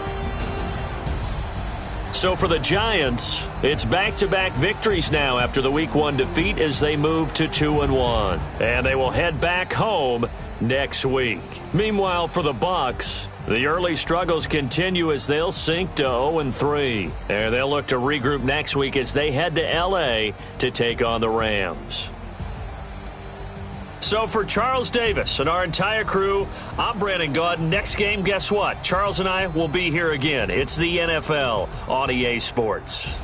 So for the Giants, it's back-to-back victories now after the Week 1 defeat as they move to 2-1. And they will head back home next week. Meanwhile, for the Bucs, the early struggles continue as they'll sink to 0-3. And they'll look to regroup next week as they head to L.A. to take on the Rams. So for Charles Davis and our entire crew, I'm Brandon Gaudin. Next game, guess what? Charles and I will be here again. It's the NFL on EA Sports.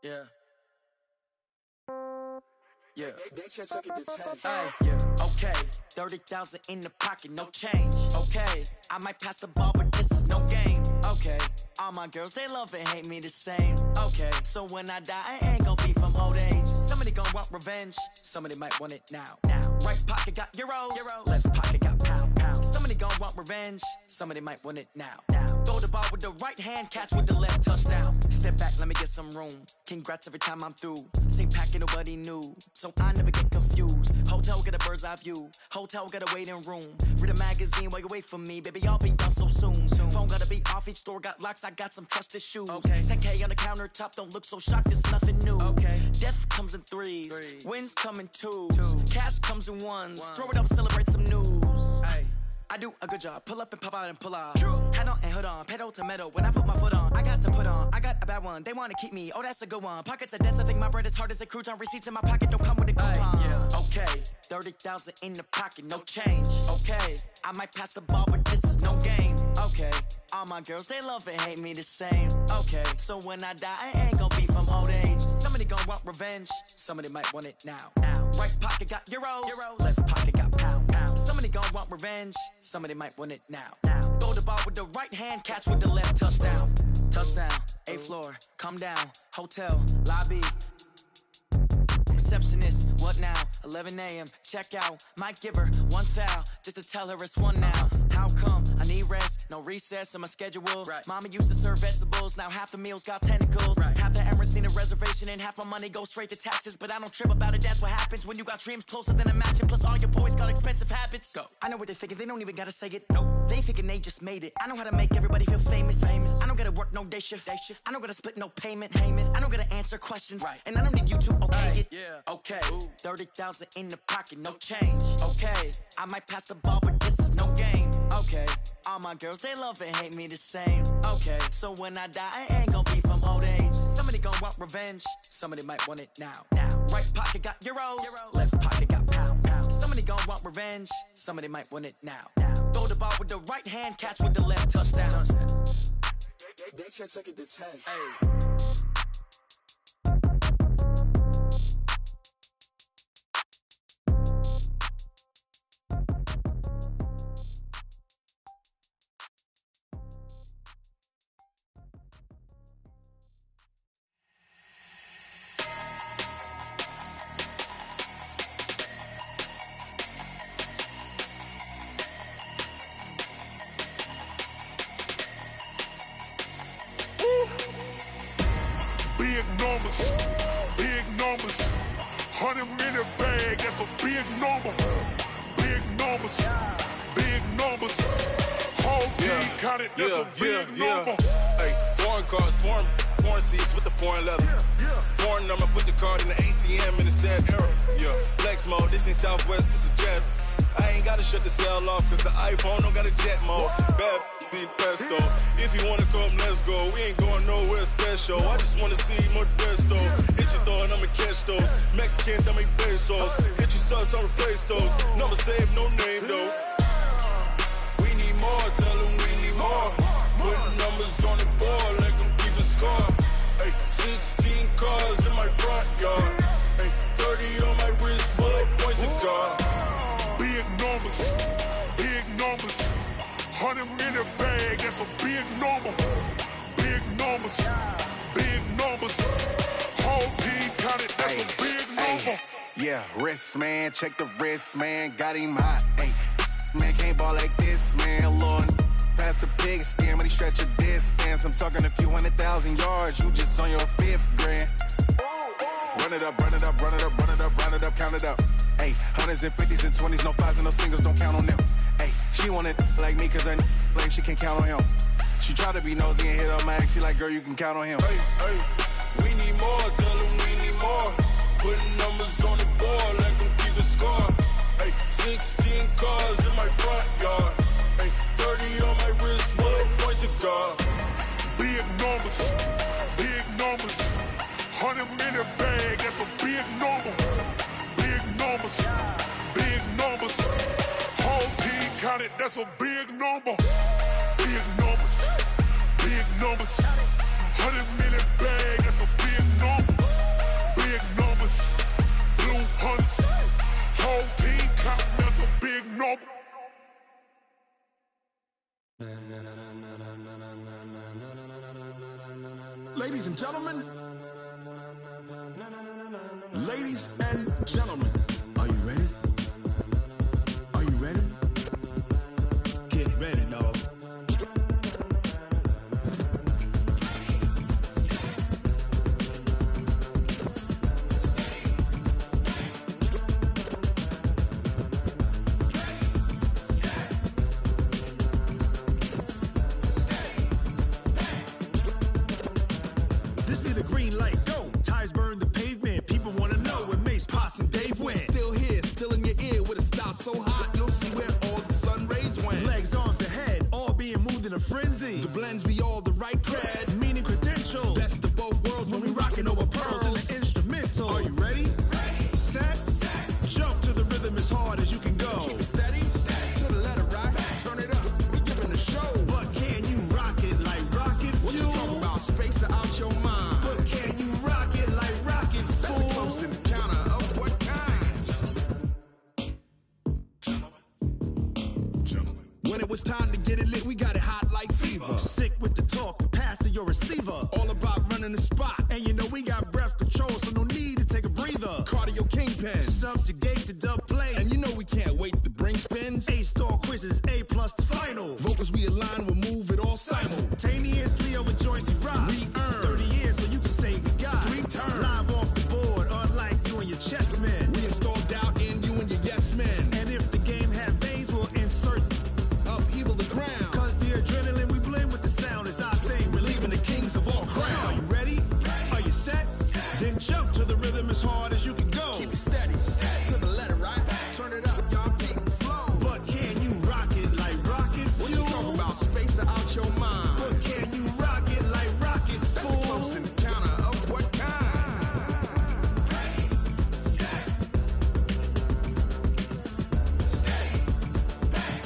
Yeah. Yeah. Hey, yeah. Okay, 30,000 in the pocket, no change. Okay, I might pass the ball, but this is no game. Okay, all my girls, they love and hate me the same. Okay, so when I die, I ain't gon' be from old age. Somebody gon' want revenge, somebody might want it now. Right pocket got euros, left pocket got pound. Somebody gon' want revenge, somebody might want it now. Throw the ball with the right hand, catch with the left, touchdown. Step back, let me get some room. Congrats every time I'm through. Same packet, nobody knew, so I never get confused. Hotel get a bird's eye view, hotel got a waiting room. Read a magazine while you wait for me, baby, I'll be done so soon. Phone gotta be off, each store got locks, I got some trusted shoes. 10K on the countertop, don't look so shocked, it's nothing new. Death comes in threes, wins come in twos, cash comes in ones. Throw it up, celebrate some news. I do a good job, pull up and pop out and pull out. Head on and hood on, pedal to metal. When I put my foot on, I got to put on. I got a bad one, they wanna keep me, oh that's a good one. Pockets are dense, I think my bread is hard as a crouton. Receipts in my pocket don't come with a coupon. Okay, 30,000 in the pocket, no change. Okay, I might pass the ball, but this is no game. Okay, all my girls, they love and hate me the same. Okay, so when I die, I ain't gon' be from old age. Somebody gon' want revenge, somebody might want it now. Right pocket got euros, left pocket got pound. Somebody gon' want revenge, somebody might want it now. Throw the ball with the right hand, catch with the left, touchdown. Touchdown, 8th floor, come down, hotel, lobby. Receptionist, what now? 11 a.m. check out. Might give her one foul just to tell her it's one now. How come? I need rest, no recess in my schedule. Mama used to serve vegetables, now half the meals got tentacles. Half the errands need a reservation and half my money goes straight to taxes. But I don't trip about it, that's what happens when you got dreams closer than a match. Plus all your boys got expensive habits. Go. I know what they're thinking, they don't even gotta say it. Nope. They thinking they just made it. I know how to make everybody feel famous. I don't gotta work no day shift. I don't gotta split no payment. I don't gotta answer questions. And I don't need you to okay it. Okay, 30,000 in the pocket, no change. Okay, I might pass the ball, but this is no game. Okay, all my girls, they love and hate me the same. Okay, so when I die, I ain't gon' be from old age. Somebody gon' want revenge, somebody might want it now. Right pocket got euros, left pocket got pound. Somebody gon' want revenge, somebody might want it now. Throw the ball with the right hand, catch with the left, touchdown. They can't take it to 10. Big numbers, 100 minute bag, that's a big number. Big numbers, whole team counted, that's a big number. Hey, foreign cars, foreign seats with the foreign leather. Foreign number, put the card in the ATM in the sad era. Flex mode, this ain't Southwest, this is Jet. I ain't gotta shut the cell off, cause the iPhone don't got a jet mode. Bad beat pesto. If you wanna come, let's go. We ain't going nowhere special. I just wanna see Modesto. Hit your thought, I'ma catch those. Mexican, dummy pesos. Hit your sus, I'll replace those. Number saved, no name though. We need more, tell them we need more. Put numbers on the board, let them keep the score. Hey, 16 cars in my front yard. Hey, 30 on my wrist, bullet point to God. Big numbers, 100 minute bag, that's a big number. Big numbers, whole team counted, that's a big number. Yeah, wrist man, check the wrist man, got him hot. Ay, man can't ball like this, man. Lord, past the big skin, when he stretch a distance. I'm talking a few 100,000 yards, you just on your 5th grand. Run it up, count it up. Ayy, 100s and 50s and 20s, no 5s and no singles, don't count on them. Ayy, she want it like me, cause her like she can count on him. She try to be nosy and hit up my ex, she like, girl, you can count on him. Hey, we need more, tell them we need more. Putting numbers on the board, let them keep the score. Hey, 16 cars in my front yard. Hey, 30 on my wrist, bullet point to God. Big numbers, 100 minute bag, that's a big number. Big numbers, whole team counted, that's a big number. Big numbers, 100 minute bag, that's a big number. Ladies and gentlemen, are you ready? Are you ready? Get ready, dog. This be the green light, go. Tires burn the pavement. People wanna know when Mace, Potts, and Dave went. Still here, still in your ear with a style so hot, you'll see where all the sun rays went. Legs, arms, the head, all being moved in a frenzy. The blends be all the right cred, meaning credentials. Best of both worlds when we rockin' over pearls in the instrumental. Are you ready? Ready. Set. Jump to the rhythm as hard as you can go. Keep it steady. To the letter right. Turn it up. We giving the show. But can you rock it like rocket fuel? What you talking about? Space out your mind. But can you rock it like rockets, fool? That's a close encounter of what kind? Gentlemen. When it was time to get it lit, we got it hot like fever. Sick with the talk, pass to your receiver. All about running the spot. And you know we got breath control, so no need to take a breather. Cardio kingpin. Subjugate the dub play. And you know we can't wait to bring spins. A-star quizzes, A+ the final. Vocals we align, we'll move it all simultaneously over joints we rock. We earn 30 years so you can say we got 3 turns. Live off the board, unlike you and your chess men. We install doubt in you and your yes men. And if the game had veins, we'll insert upheaval the ground. Cause the adrenaline we blend with the sound is our thing. Relieving the kings of all crowns. Are you ready? Are you set? Then jump to the rhythm as hard as you can go. Keep it steady. To the letter right. Turn it up, y'all beat the flow. But can you rock it like rocket fuel? What you talking about? Space out your mind. But can you rock it like rockets, fool? That's a close encounter of what kind? Ready, set, steady, back.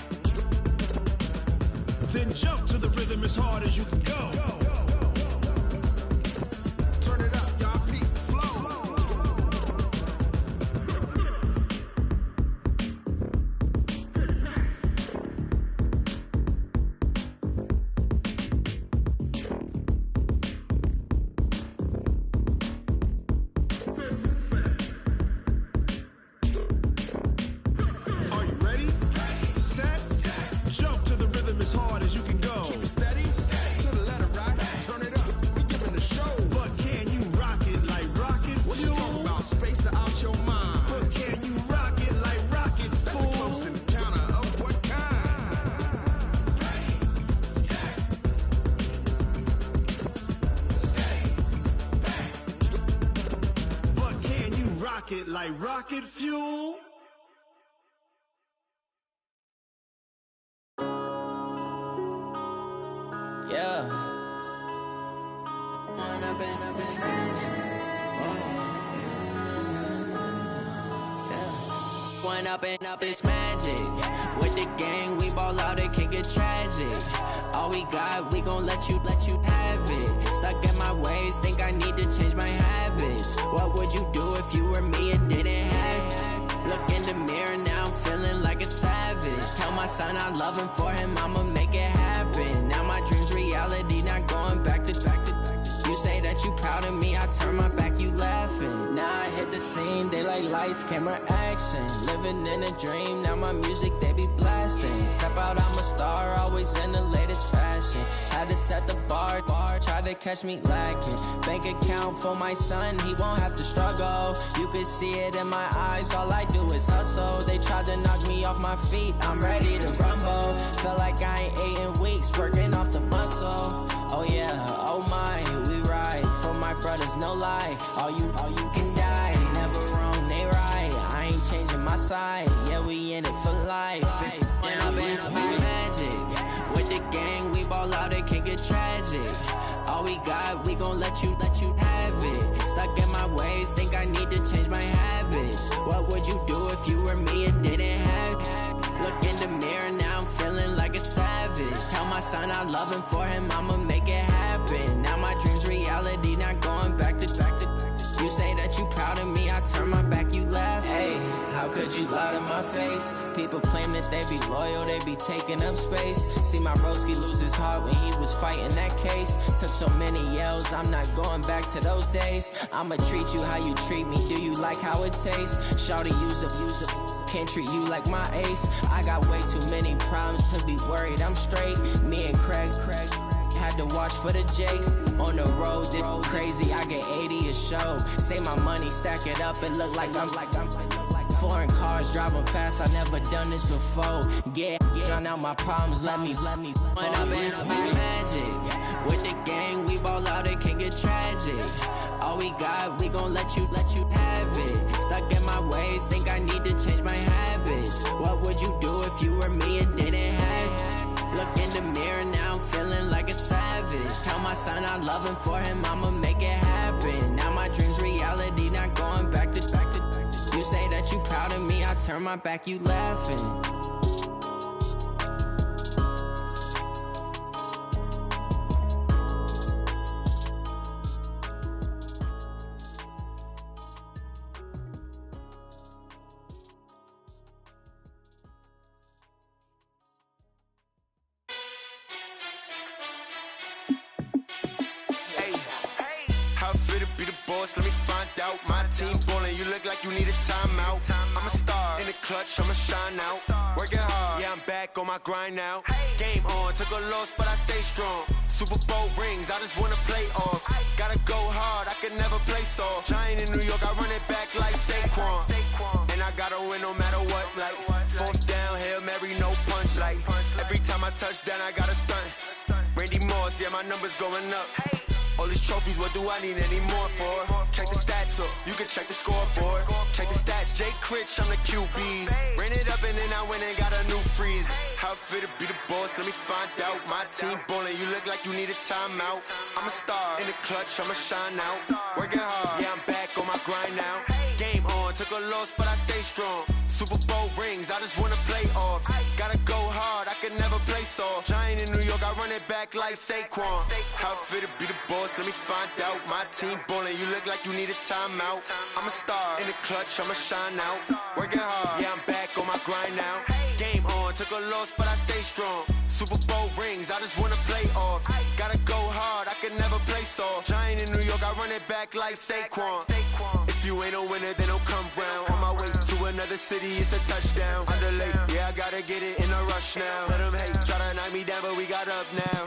Then jump to the rhythm as hard as you can go. Turn it up, y'all beat the flow. Are you ready? Ready. Set. Jump to the rhythm as hard as you can go. Keep it steady. To the letter right. Turn it up. We giving the show. But can you rock it like rocket fuel? What you talking about? Space out your mind. But can you rock it like rockets, fool? That's a close encounter of what kind? Ready, set, steady, back. But can you rock it like rocket fuel? Yeah. Wanna been up this magic. One up and up is magic. With the gang, we ball out, it can get tragic. All we got, we gon' let you have it. Stuck in my ways, think I need to change my habits. What would you do if you were me and didn't have it? Look in the mirror, now I'm feeling like a savage. Tell my son I love him, for him I'ma make it happen. Now my dream's reality, not going back to. You say that you proud of me, I turn my back, you laughing. Now I hit the scene, they like lights, camera, action. Living in a dream, now my music, they be blasting. Step out, I'm a star, always in the latest fashion. Had to set the bar, try to catch me lacking. Bank account for my son, he won't have to struggle. You can see it in my eyes, all I do is hustle. They tried to knock me off my feet, I'm ready to rumble. Feel like I ain't ate in weeks, working off the muscle. Oh yeah, oh my, we ride for my brothers, no lie. All you can die, never wrong, they right. I ain't changing my side, yeah, we in it for life. When I've been up, it's magic. With the gang, we ball out, it can get tragic. All we got, we gon' let you have it. Stuck in my ways, think I need to change my habits. What would you do if you were me and didn't have it? Look in the mirror, now I'm feeling like a savage. Tell my son I love him, for him I'ma make it happen. Now my dream's reality, not going back to. You say that you proud of me, I turn my back, you laugh. Hey, I How could you lie to my face? People claim that they be loyal, they be taking up space. See my broski lose his heart when he was fighting that case. Took so many yells, I'm not going back to those days. I'ma treat you how you treat me, do you like how it tastes? Shawty, use up, can't treat you like my ace. I got way too many problems to be worried, I'm straight. Me and Craig had to watch for the Jakes. On the road, it's crazy, I get 80 a show. Say my money, stack it up, it look like I'm foreign cars, driving fast, I never done this before. Drown out my problems, let me When up and up is magic. With the gang, we ball out, it can get tragic. All we got, we gon' let you have it. Stuck in my ways, think I need to change my habits. What would you do if you were me and didn't have it? Look in the mirror now, I'm feeling like a savage. Tell my son I love him, for him I'ma make it happen. Now my dream's reality, not going back to. You say that you proud of me, I turn my back, you laughing. How fit to be the boss? Let me find out. My team ballin', you look like you need a timeout. I'm a star in the clutch, I'ma shine out. Working hard, yeah, I'm back on my grind now. Game on, took a loss, but I stay strong. Super Bowl rings, I just wanna play off. Gotta go hard, I can never play soft. Giant in New York, I run it back like Saquon. And I gotta win no matter what, like fourth down, Hail Mary, no punch. Like every time I touch down, I gotta stunt. Randy Moss, yeah, my numbers going up. All these trophies, what do I need any more for? Check the stats up, you can check the scoreboard. Check the stats, Jake Critch, I'm the QB. Ran it up and then I went and got a new freeze. How fit to be the boss, let me find out. My team ballin', you look like you need a timeout. I'm a star in the clutch, I'ma shine out. Working hard, yeah, I'm back on my grind now. Game on, took a loss, but I stay strong. Super Bowl rings, I just wanna play off. Gotta go hard, I can never play soft. Giant in New York, I run it back like Saquon. How fit to be the boss, let me find out. My team ballin', you look like you need a timeout. I'm a star in the clutch, I'ma shine out. Working hard, yeah, I'm back on my grind now. Game on, took a loss, but I stay strong. Super Bowl rings, I just wanna play off. Gotta go hard, I can never play soft. Giant in New York, I run it back like Saquon. If you ain't a winner, then don't come round. On my way to another city, it's a touchdown. Underlay, yeah, I gotta get it in a rush now. Let them hate, try to knock me down, but we got up now.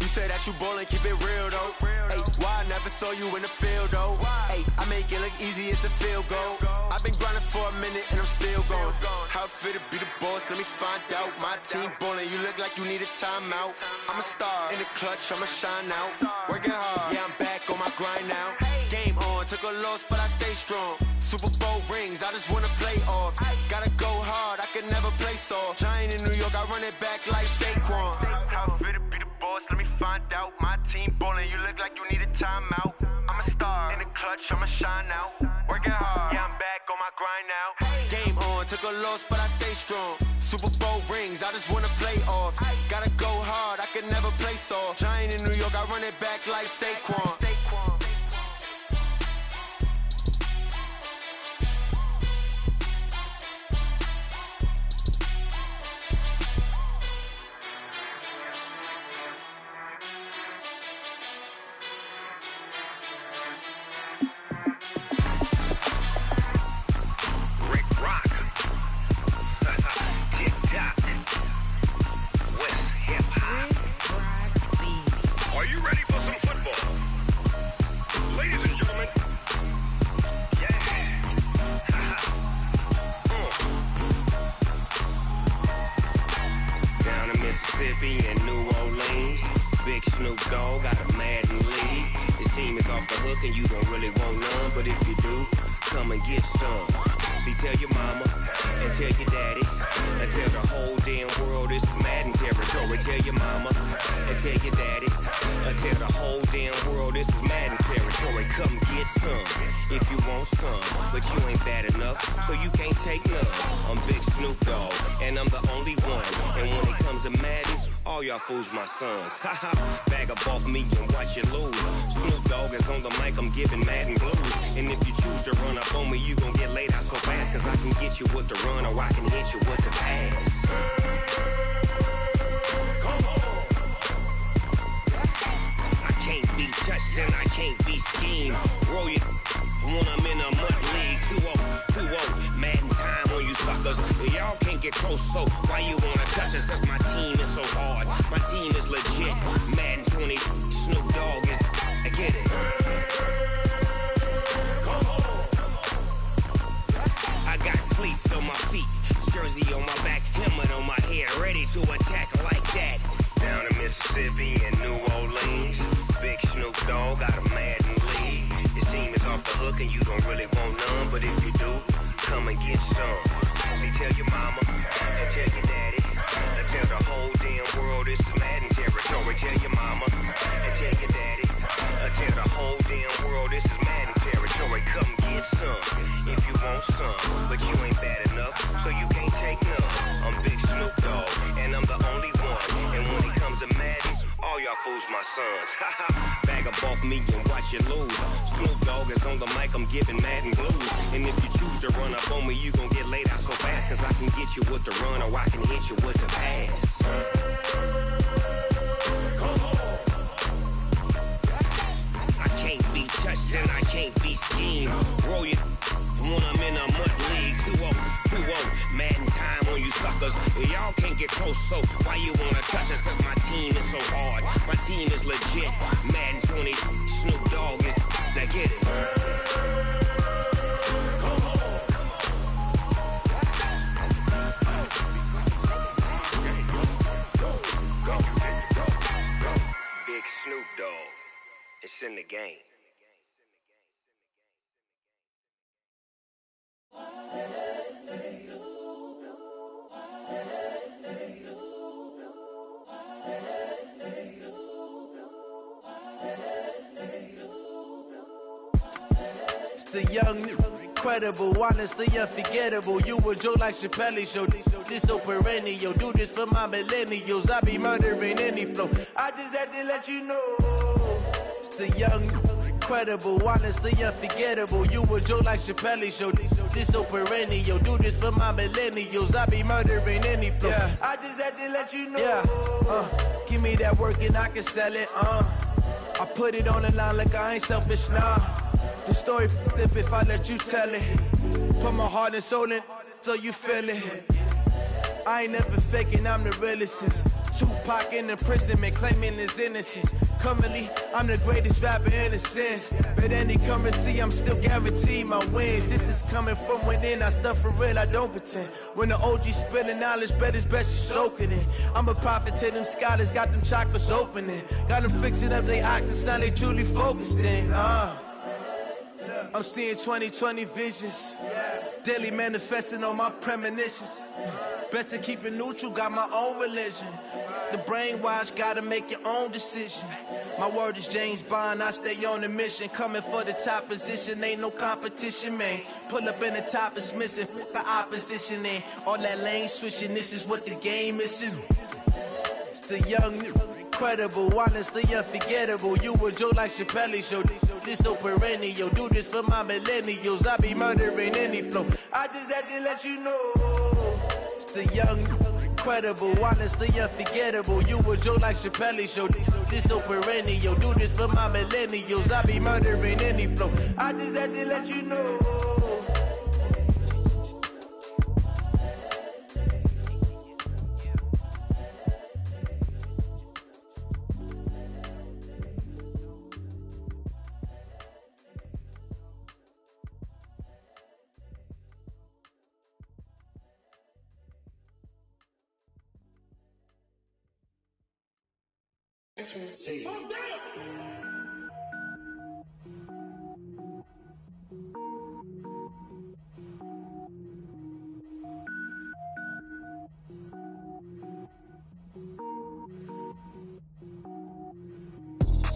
You say that you ballin', keep it real though. Hey, why I never saw you in the field though? Hey, I make it look easy, it's a field goal. I've been grinding for a minute and I'm still going. How fit to be the boss, let me find out. My team ballin', you look like you need a timeout. I'm a star in the clutch, I'ma shine out. Working hard, yeah, I'm back on my grind now. Game on, took a loss, but I stay strong. Super Bowl rings, I just wanna play off. Gotta go hard, I can never play soft. Giant in New York, I run it back like Saquon. How fit to be the boss, let me find out. My team ballin', you look like you need a timeout. I'm a star in the clutch, I'ma shine out. Working hard, yeah, I'm back on my grind now. Game on, took a loss, but I stay strong. Super Bowl rings, I just wanna play off. Gotta go hard, I can never play soft. Giant in New York, I run it back like Saquon. And New Orleans, Big Snoop Dogg got a Madden league. His team is off the hook and you don't really want none, but if you do, come and get some. See, tell your mama and tell your daddy and tell the whole damn world this is Madden territory. Tell your mama and tell your daddy and tell the whole damn world this is Madden territory. Come get some if you want some, but you ain't bad enough, so you can't take none. I'm Big Snoop Dogg and I'm the only one, and when it comes to Madden, All y'all fools my sons. Haha, bag up off me and watch you lose. Snoop Dogg is on the mic, I'm giving Madden blues. And if you choose to run up on me, you gon' get laid out so fast. Cause I can get you with the run or I can hit you with the pass. Come on. I can't be touched and I can't be schemed. Roll you when I'm in a mud league. 2-0, Madden time on you suckers. Y'all can't get close, so why you wanna touch us? Cause my team is so hard. My team is legit. Madden 20, Snoop Dogg is, I get it. Come on. I got cleats on my feet, jersey on my back, helmet on my head, ready to attack like that. Down in Mississippi and New Orleans, big Snoop Dogg got a Madden league. Your team is off the hook and you don't really want none, but if you do, come and get some. See, tell your mama and tell your daddy, and tell the whole damn world this is Madden territory. Tell your mama and tell your daddy, and tell the whole damn world this is Madden territory. Come get some if you want some, but you ain't bad enough, so you can't take none. I'm Big Snoop Dogg, and I'm the only one. And when it comes to Madden, all y'all fools my sons. Bag up off me and watch you lose. Snoop Dogg is on the mic, I'm giving Madden blues. And if you choose to run up on me, you gon' get laid out so fast. Cause I can get you with the run or I can hit you with the pass. Come on. I can't be touched and I can't be schemed. Roll you when I'm in a mud league. 2-0, Madden time on you suckers. Y'all can't get close, so why you wanna touch us? Cause my team is so hard. My team is legit. Madden 20, Snoop Dogg is, now get it. Come on. Go. Big Snoop Dogg. It's in the game. It's the young, incredible, honestly unforgettable. You a joke like Chappelle show. This so perennial. Do this for my millennials. I be murdering any flow. I just had to let you know. It's the young, incredible, honestly unforgettable. You a joke like Chappelle show. This so perennial. Do this for my millennials. I be murdering any flow. Yeah. I just had to let you know. Yeah. Give me that work and I can sell it. I put it on the line like I ain't selfish, nah. The story flip if I let you tell it. Put my heart and soul in so you feel it. I ain't never faking, I'm the realest since Tupac in imprisonment, claiming his innocence. Currently, I'm the greatest rapper in a sense. But any currency, I'm still guaranteed my wins. This is coming from within, I stuff for real, I don't pretend. When the OG spilling knowledge, bet it's best you soak it in. I'm a prophet to them scholars, got them chakras opening. Got them fixing up they octaves, now they truly focused in. I'm seeing 2020 visions, daily manifesting on my premonitions. Best to keep it neutral, got my own religion. The brainwash, gotta make your own decision. My word is James Bond, I stay on the mission. Coming for the top position, ain't no competition, man. Pull up in the top, it's missing, the opposition in. All that lane switching, this is what the game is in. It's the young, incredible, honestly unforgettable. You a joke like Chappelle show. This so perennial. Do this for my millennials. I be murdering any flow. I just had to let you know. It's the young, incredible, honestly unforgettable. You a joke like Chappelle show. This so perennial. Do this for my millennials. I be murdering any flow. I just had to let you know.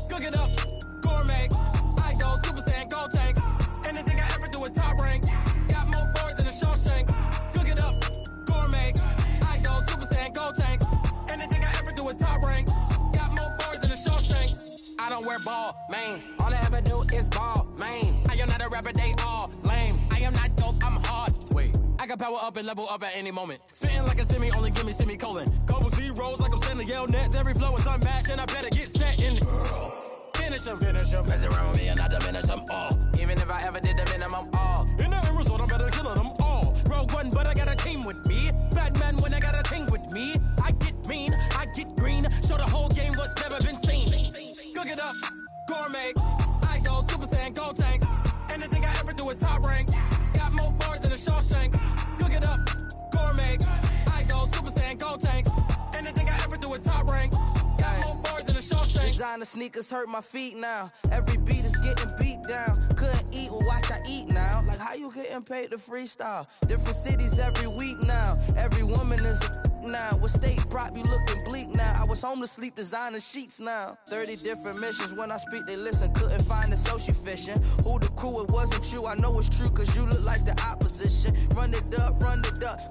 Cook it up, gourmet. I go Super Saiyan, gold tank. Anything I ever do is top rank. Got more boards than a Shawshank. Cook it up, gourmet. I go Super Saiyan, gold tank. Anything I ever do is wear ball mains. All I ever do is ball, man. I am not a rapper, they all lame. I am not dope, I'm hard. Wait, I can power up and level up at any moment. Spitting like a semi, only give me semicolon. Couple zeros like I'm sending yell nets. Every flow is unmatched, and I better get set in. Finish them. Mess around with me and I diminish them all. Even if I ever did the minimum, all. In the end result, I'm better killing them all. Rogue one, but I got a team with me. Batman when I got a team with me. I get mean, I get green. Show the whole game what's never been seen. Cook it up, gourmet. I go Super Saiyan, gold tanks. Anything I ever do is top rank. Got more bars than a Shawshank. Cook it up, gourmet. I go Super Saiyan, gold tanks. Anything I ever do is top rank. Got more bars than a Shawshank. Designer sneakers hurt my feet now. Every beat is getting beat down. Couldn't eat, well watch I eat now. Like how you getting paid to freestyle? Different cities every week now. Every woman is a now. What state brought me looking bleak now? I was homeless, sleep designer sheets now. 30 different missions. When I speak, they listen. Couldn't find the social fishing. Who the crew? It wasn't you. I know it's true, cause you look like the opposition. Run it up.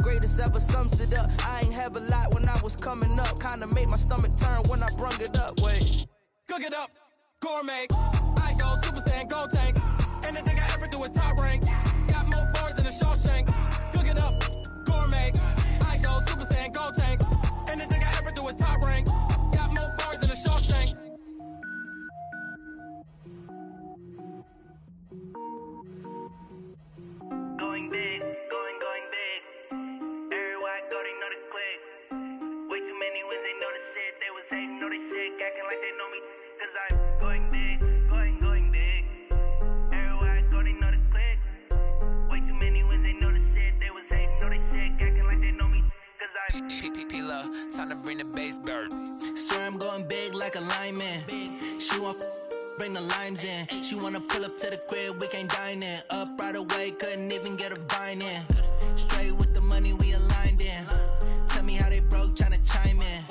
Greatest ever sums it up. I ain't have a lot when I was coming up. Kinda made my stomach turn when I brung it up. Wait. Cook it up, gourmet. I go Super Saiyan, gold tank. Anything I ever do is top rank. Got more bars than a Shawshank. Cook it up, gourmet. I go Super Saiyan, gold tank. Anything I ever do is top rank. Got more bars than a Shawshank. Going big, going big. Everywhere I go, they know the click. Way too many wins, they know the shit. They was hating, know they sick, acting like they know me. Cause I'm going big, going big. Everywhere I go, they know the click. Way too many wins, they know the shit. They was hating, know they sick, acting like they know me. Cause I'm P-P-P-P-Love, time to bring the bass bird. Swear I'm going big like a lineman. She want bring the limes in. She wanna pull up to the crib, we can't dine in. Up right away, couldn't even get a vine in. Straight with the money we aligned in. Tell me how they broke, tryna chime in.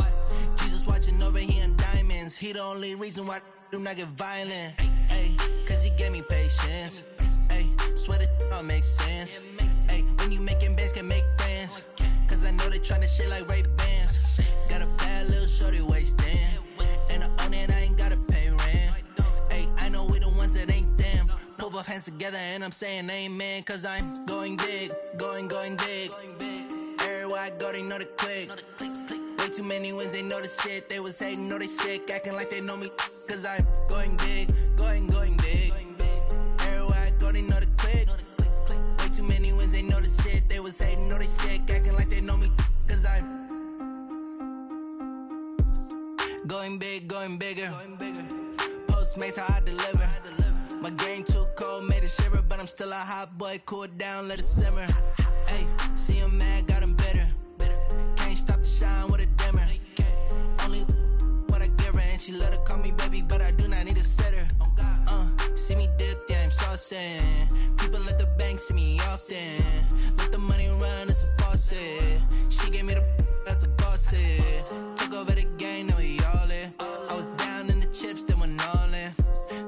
Jesus watching over here in diamonds. He the only reason why I do not get violent. Ay, cause he gave me patience. Ay, swear that all makes sense. Ay, when you making bands, can make friends. Cause I know they tryna shit like Ray-Bans. Got a bad little shorty wasting. And I own it, I ain't gotta pay rent. Ay, I know we the ones that ain't them. Pull both hands together and I'm saying amen. Cause I'm going big, going big. Everywhere I go, they know the click. Way too many wins, they know the shit. They was hating, know they sick, acting like they know me. Cause I'm going big, going big. Everywhere I go, they know the click. Way too many wins, they know the shit. They was hating, know they sick, acting like they know me. Cause I'm going big, going bigger. Postmates, how I deliver. My game too cold, made it shiver. But I'm still a hot boy, cool it down, let it simmer. Hey, see him mad, got him bitter. Can't stop the shine with a dimmer. Only what I give her, and she let her call me baby, but I do not need a sitter. See me dip, yeah, I'm saucing. People at the bank see me often. Let the money run, it's a faucet. She gave me the that's a boss is. Took over the game, now we all in. I was down in the chips, then went all in.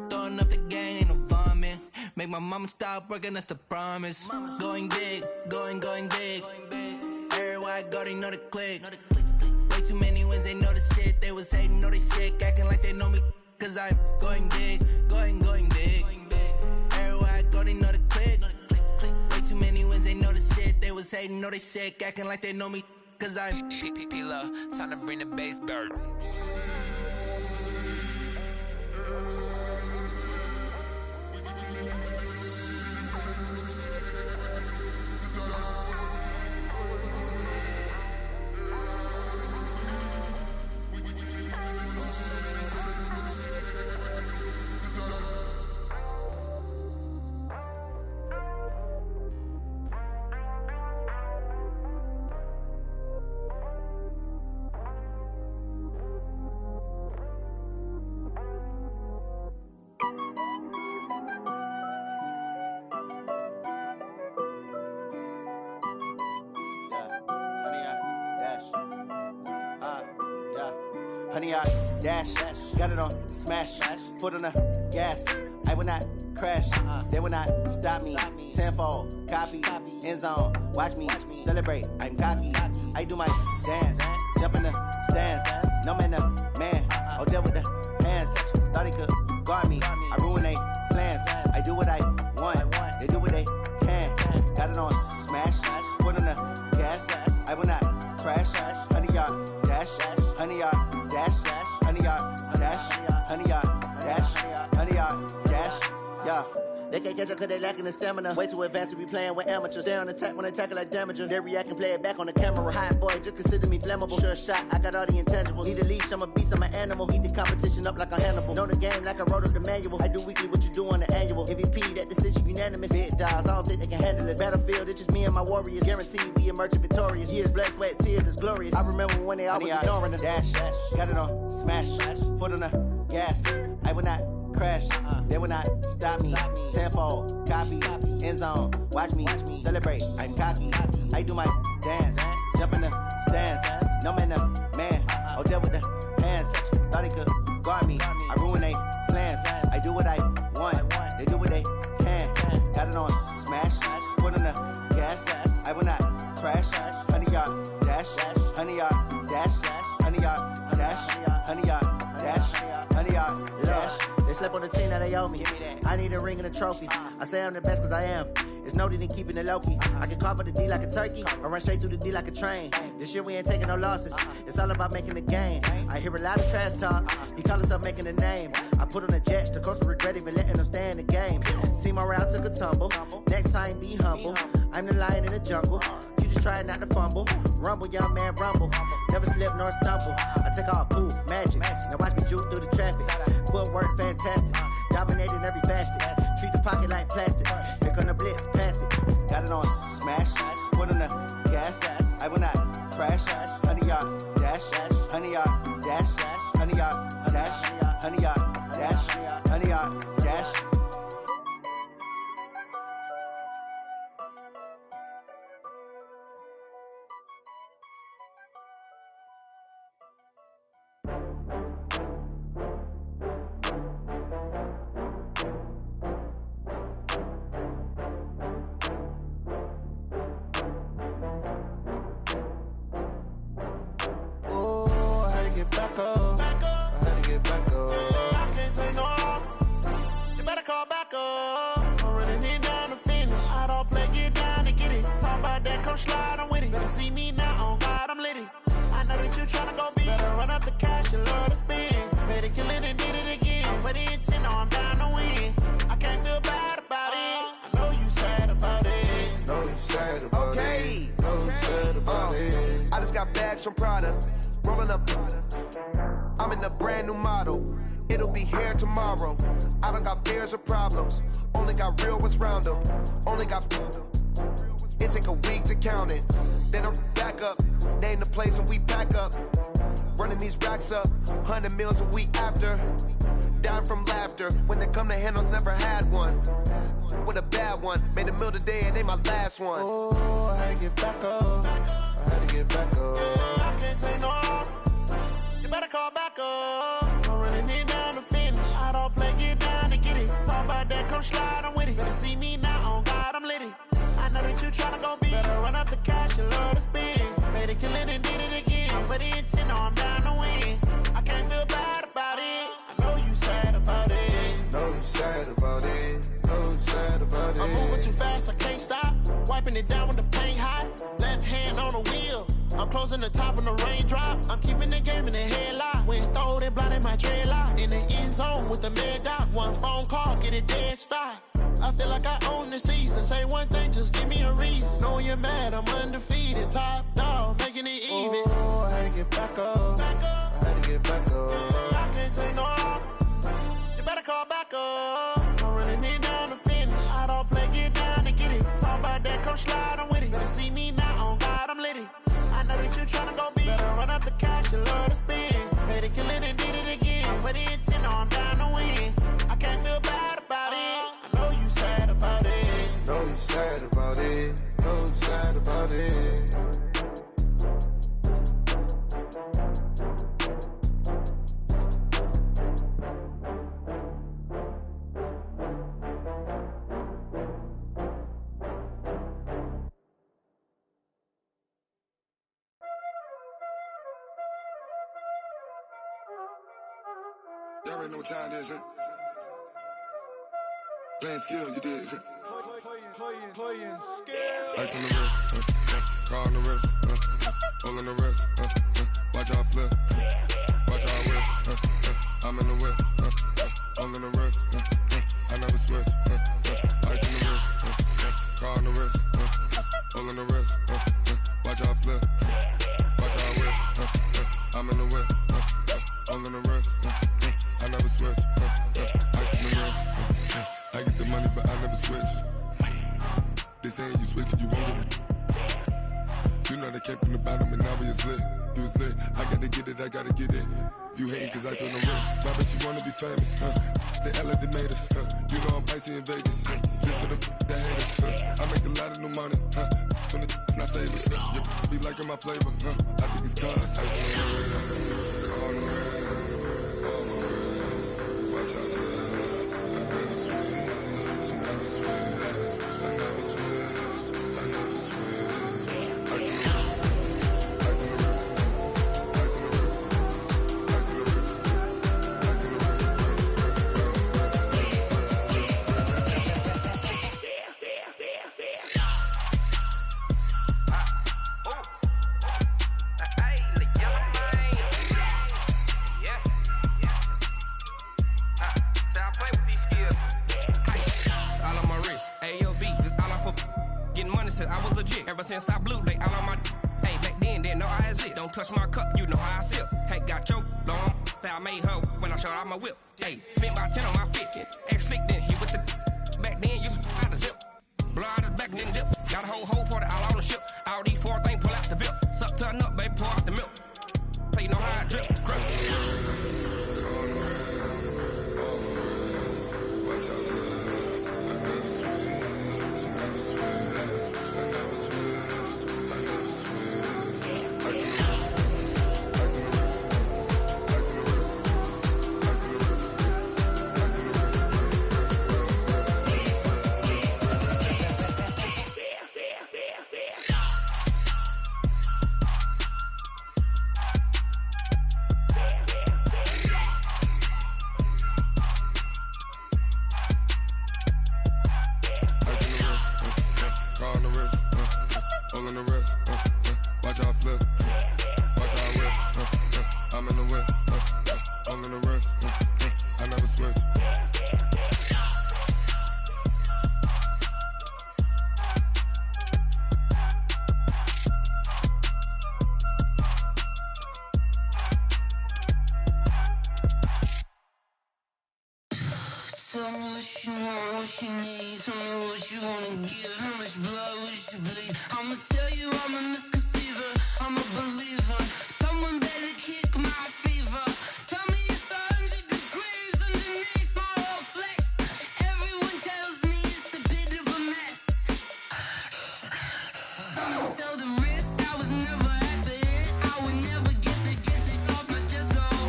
Throwing up the gang, ain't no vomit. Make my mama stop working, that's the promise. Going big, going big. Everywhere I go, they know the click. Way too many wins, they know the shit. They was hating, know they sick, acting like they know me. Cause I'm going big, going big. Everywhere I go, they know the click. Way too many wins, they know the shit. They was hating, know they sick, acting like they know me. Cause I'm P-P-P-Love, time to bring the bass bird. Honey, I dash, got it on smash, foot on the gas. I will not crash, they will not stop me. Tenfold, copy, end zone, watch me celebrate. I'm cocky, I do my dance, jump in the stands. No man, man, oh, there with the hands. Thought he could guard me. I ruin they plans. I do what I want. They do what they can. Got it on smash. Foot on the gas. I will not crash. 100-yard dash. 100-yard dash. 100-yard dash. 100-yard dash. 100-yard dash. Yeah. They can't catch up cause they lacking the stamina. Way too advanced to be playing with amateurs. Stay on attack when they tackle like damager. They react and play it back on the camera. Hot boy, just consider me flammable. Sure shot, I got all the intangibles. Need a leash, I'm a beast, I'm an animal. Heat the competition up like a Hannibal. Know the game like I wrote up the manual. I do weekly what you do on the annual. MVP, that decision unanimous. Big dogs, I don't think they can handle it. Battlefield, it's just me and my warriors. Guaranteed we emerge victorious. Years, blood, sweat, tears, is glorious. I remember when they always ignoring us. Dash, got it on smash. Foot on the gas. I will not crash. They will not stop me. Tenfold, copy, end zone. Watch me celebrate. I'm cocky. I do my dance. Jump in the stands. No man, man. Oh, there with the hands. Thought he could guard me. I ruin they plans. I do what I want. They do what they can. Got it on smash. Foot on the gas. I will not crash. 100-yard dash. 100-yard dash. 100-yard dash. 100-yard dash. 100-yard dash. They slept on the team that they owe me. I need a ring and a trophy. I say I'm the best cause I am. It's noted in keeping it low-key. I can carve up the D like a turkey or run straight through the D like a train. This year we ain't taking no losses. It's all about making the game. I hear a lot of trash talk. He call himself making a name. I put on the Jets. The coach will regret even letting them stay in the game. Team morale took a tumble. Next time be humble. I'm the lion in the jungle. You just try not to fumble. Rumble, young man, rumble. Never slip nor stumble. I take off, poof, magic. Now watch me juke through the traffic. Footwork fantastic. Dominating every facet. Treat the pocket like plastic. Here come the blitz, pass it. Got it on smash. Foot on the gas. I will not crash. 100-yard dash. 100-yard dash. 100-yard dash. 100-yard dash. 100-yard dash. Back up. I had to get back up. I can't take no loss. You better call back up. I'm running it down to finish. I don't play, get down to get it. Talk about that, come slide, I'm with it. Better see me now, on God, I'm litty. I know that you tryna go big. Better run up the cash, you love to spend. Better kill it and did it again. But the intent, no, I'm down to win. I can't feel bad about it. I know you sad about it. Know you sad about it. Know you sad about it. I just got bags from Prada. Rolling up, I'm in a brand new model. It'll be here tomorrow. I don't got fears or problems. Only got real ones round them. Only got. It take a week to count it. Then I'm back up. Name the place and we back up. Running these racks up. 100 meals a week after. Down from laughter. When they come to handles, never had one. With a bad one. Made a meal today and they my last one. Oh, I had to get back up. I had to get back up. I can't take no loss. You better call back up. I'm running it down to finish. I don't play, get down to get it. Talk about that, come slide, I'm with it. Better see me now, on God, I'm litty. I know that you tryna go big. Better run up the cash, you love to spend. Better kill it and did it again. But the intent, no, I'm down to win. I can't feel bad about it. I know you sad about it. Know you sad about it. Know you sad about it. I'm moving too fast, I can't stop. Wiping it down with the paint hot. Left hand on the wheel. I'm closing the top of the raindrop. I'm keeping the game in the headlock. When throwed and blinded my dreadlock. In the end zone with the mad dot. One phone call, get it dead stop. I feel like I own the season. Say one thing, just give me a reason. Knowing you're mad, I'm undefeated. Top dog, making it even. Oh, I had to get back up. I had to get back up. I can't take no loss. You better call back up. I'm running it down to finish. I don't play, get down to get it. Talk about that, come slide, I'm with it. Better see me now, on God, I'm litty. I know that you tryna go big. Better run up the cash, you love to spend. Better kill it and did it again. But the intent, no, I'm down to win. I can't feel bad about it. I know you sad about it. Know you sad about it. Know you sad about it. Y'all already know what time it is, huh? Playing skills, you did. Playing skills. Ice on the wrist, car on the wrist, hole in the wrist, watch how I flip, watch how I whip, I'm in the whip, hole in the wrist, I never switch, ice on the wrist, car on the wrist, hole in the wrist, watch how I flip, watch how I whip, I'm in the whip, hole in the wrist, I never switch, ice on the wrist, I get the money but I never switch. They saying you switch it, you won't get it. You know they came from the bottom and now we is lit. You was lit, I gotta get it, I gotta get it. You hating cause ice on the wrist. My bitch, you wanna be famous, They Ella, they made us, You know I'm icy in Vegas, This for the that hate us, I make a lot of new money, When it's not savers, You be liking my flavor, I think it's cause ice on the wrist, on the wrist, on the wrist. Watch out, please. I never switch, I never switch. I never switch, I never switch. Ice in the wrist, ice in the wrist, ice in the wrist, ice in the wrist, ice in the wrist. I was legit ever since I blew they all on my hey back then didn't know I exist. Don't touch my cup, you know how I sip. Hey, got your long I made her when I showed out my whip. Hey, spent about 10 on my fit. Ex slick then he with the back then used to out the zip. Blow out his back and then dip. Got a whole party all on the ship. All these 4 things pull out the VIP. Suck to a nut, baby, pour out the milk. So you know how I drip. Crush. Watch out, please. I never switch, I never switch. I never switch, I never switch. Ice in the wrist, ice in the wrist, ice in the wrist, ice in the wrist, ice in the wrist. Car on the wrist, hole in the wrist, watch how I flip, watch how I whip, I'm in the whip, hole in the wrist, I never switch. Tell me what you want, what you need. Tell me what you wanna give. How much blood would you bleed? I'ma tell you I'm a misconceiver. I'm a believer. Someone better kick my fever. Tell me it's 100 degrees underneath my whole flesh. Everyone tells me it's a bit of a mess. I'ma tell the wrist I was never at the hit. I would never get this off my chest though.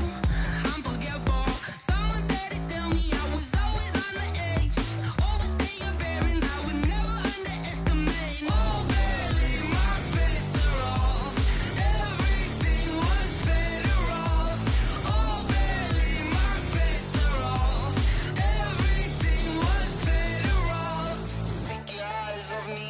I'm forgetful. Someone better tell me I was always on the edge. Overstay your bearings, I would never underestimate. Oh, barely, my bets are off. Everything was better off. Oh, barely, my bets are off. Everything was better off. Take your eyes off me.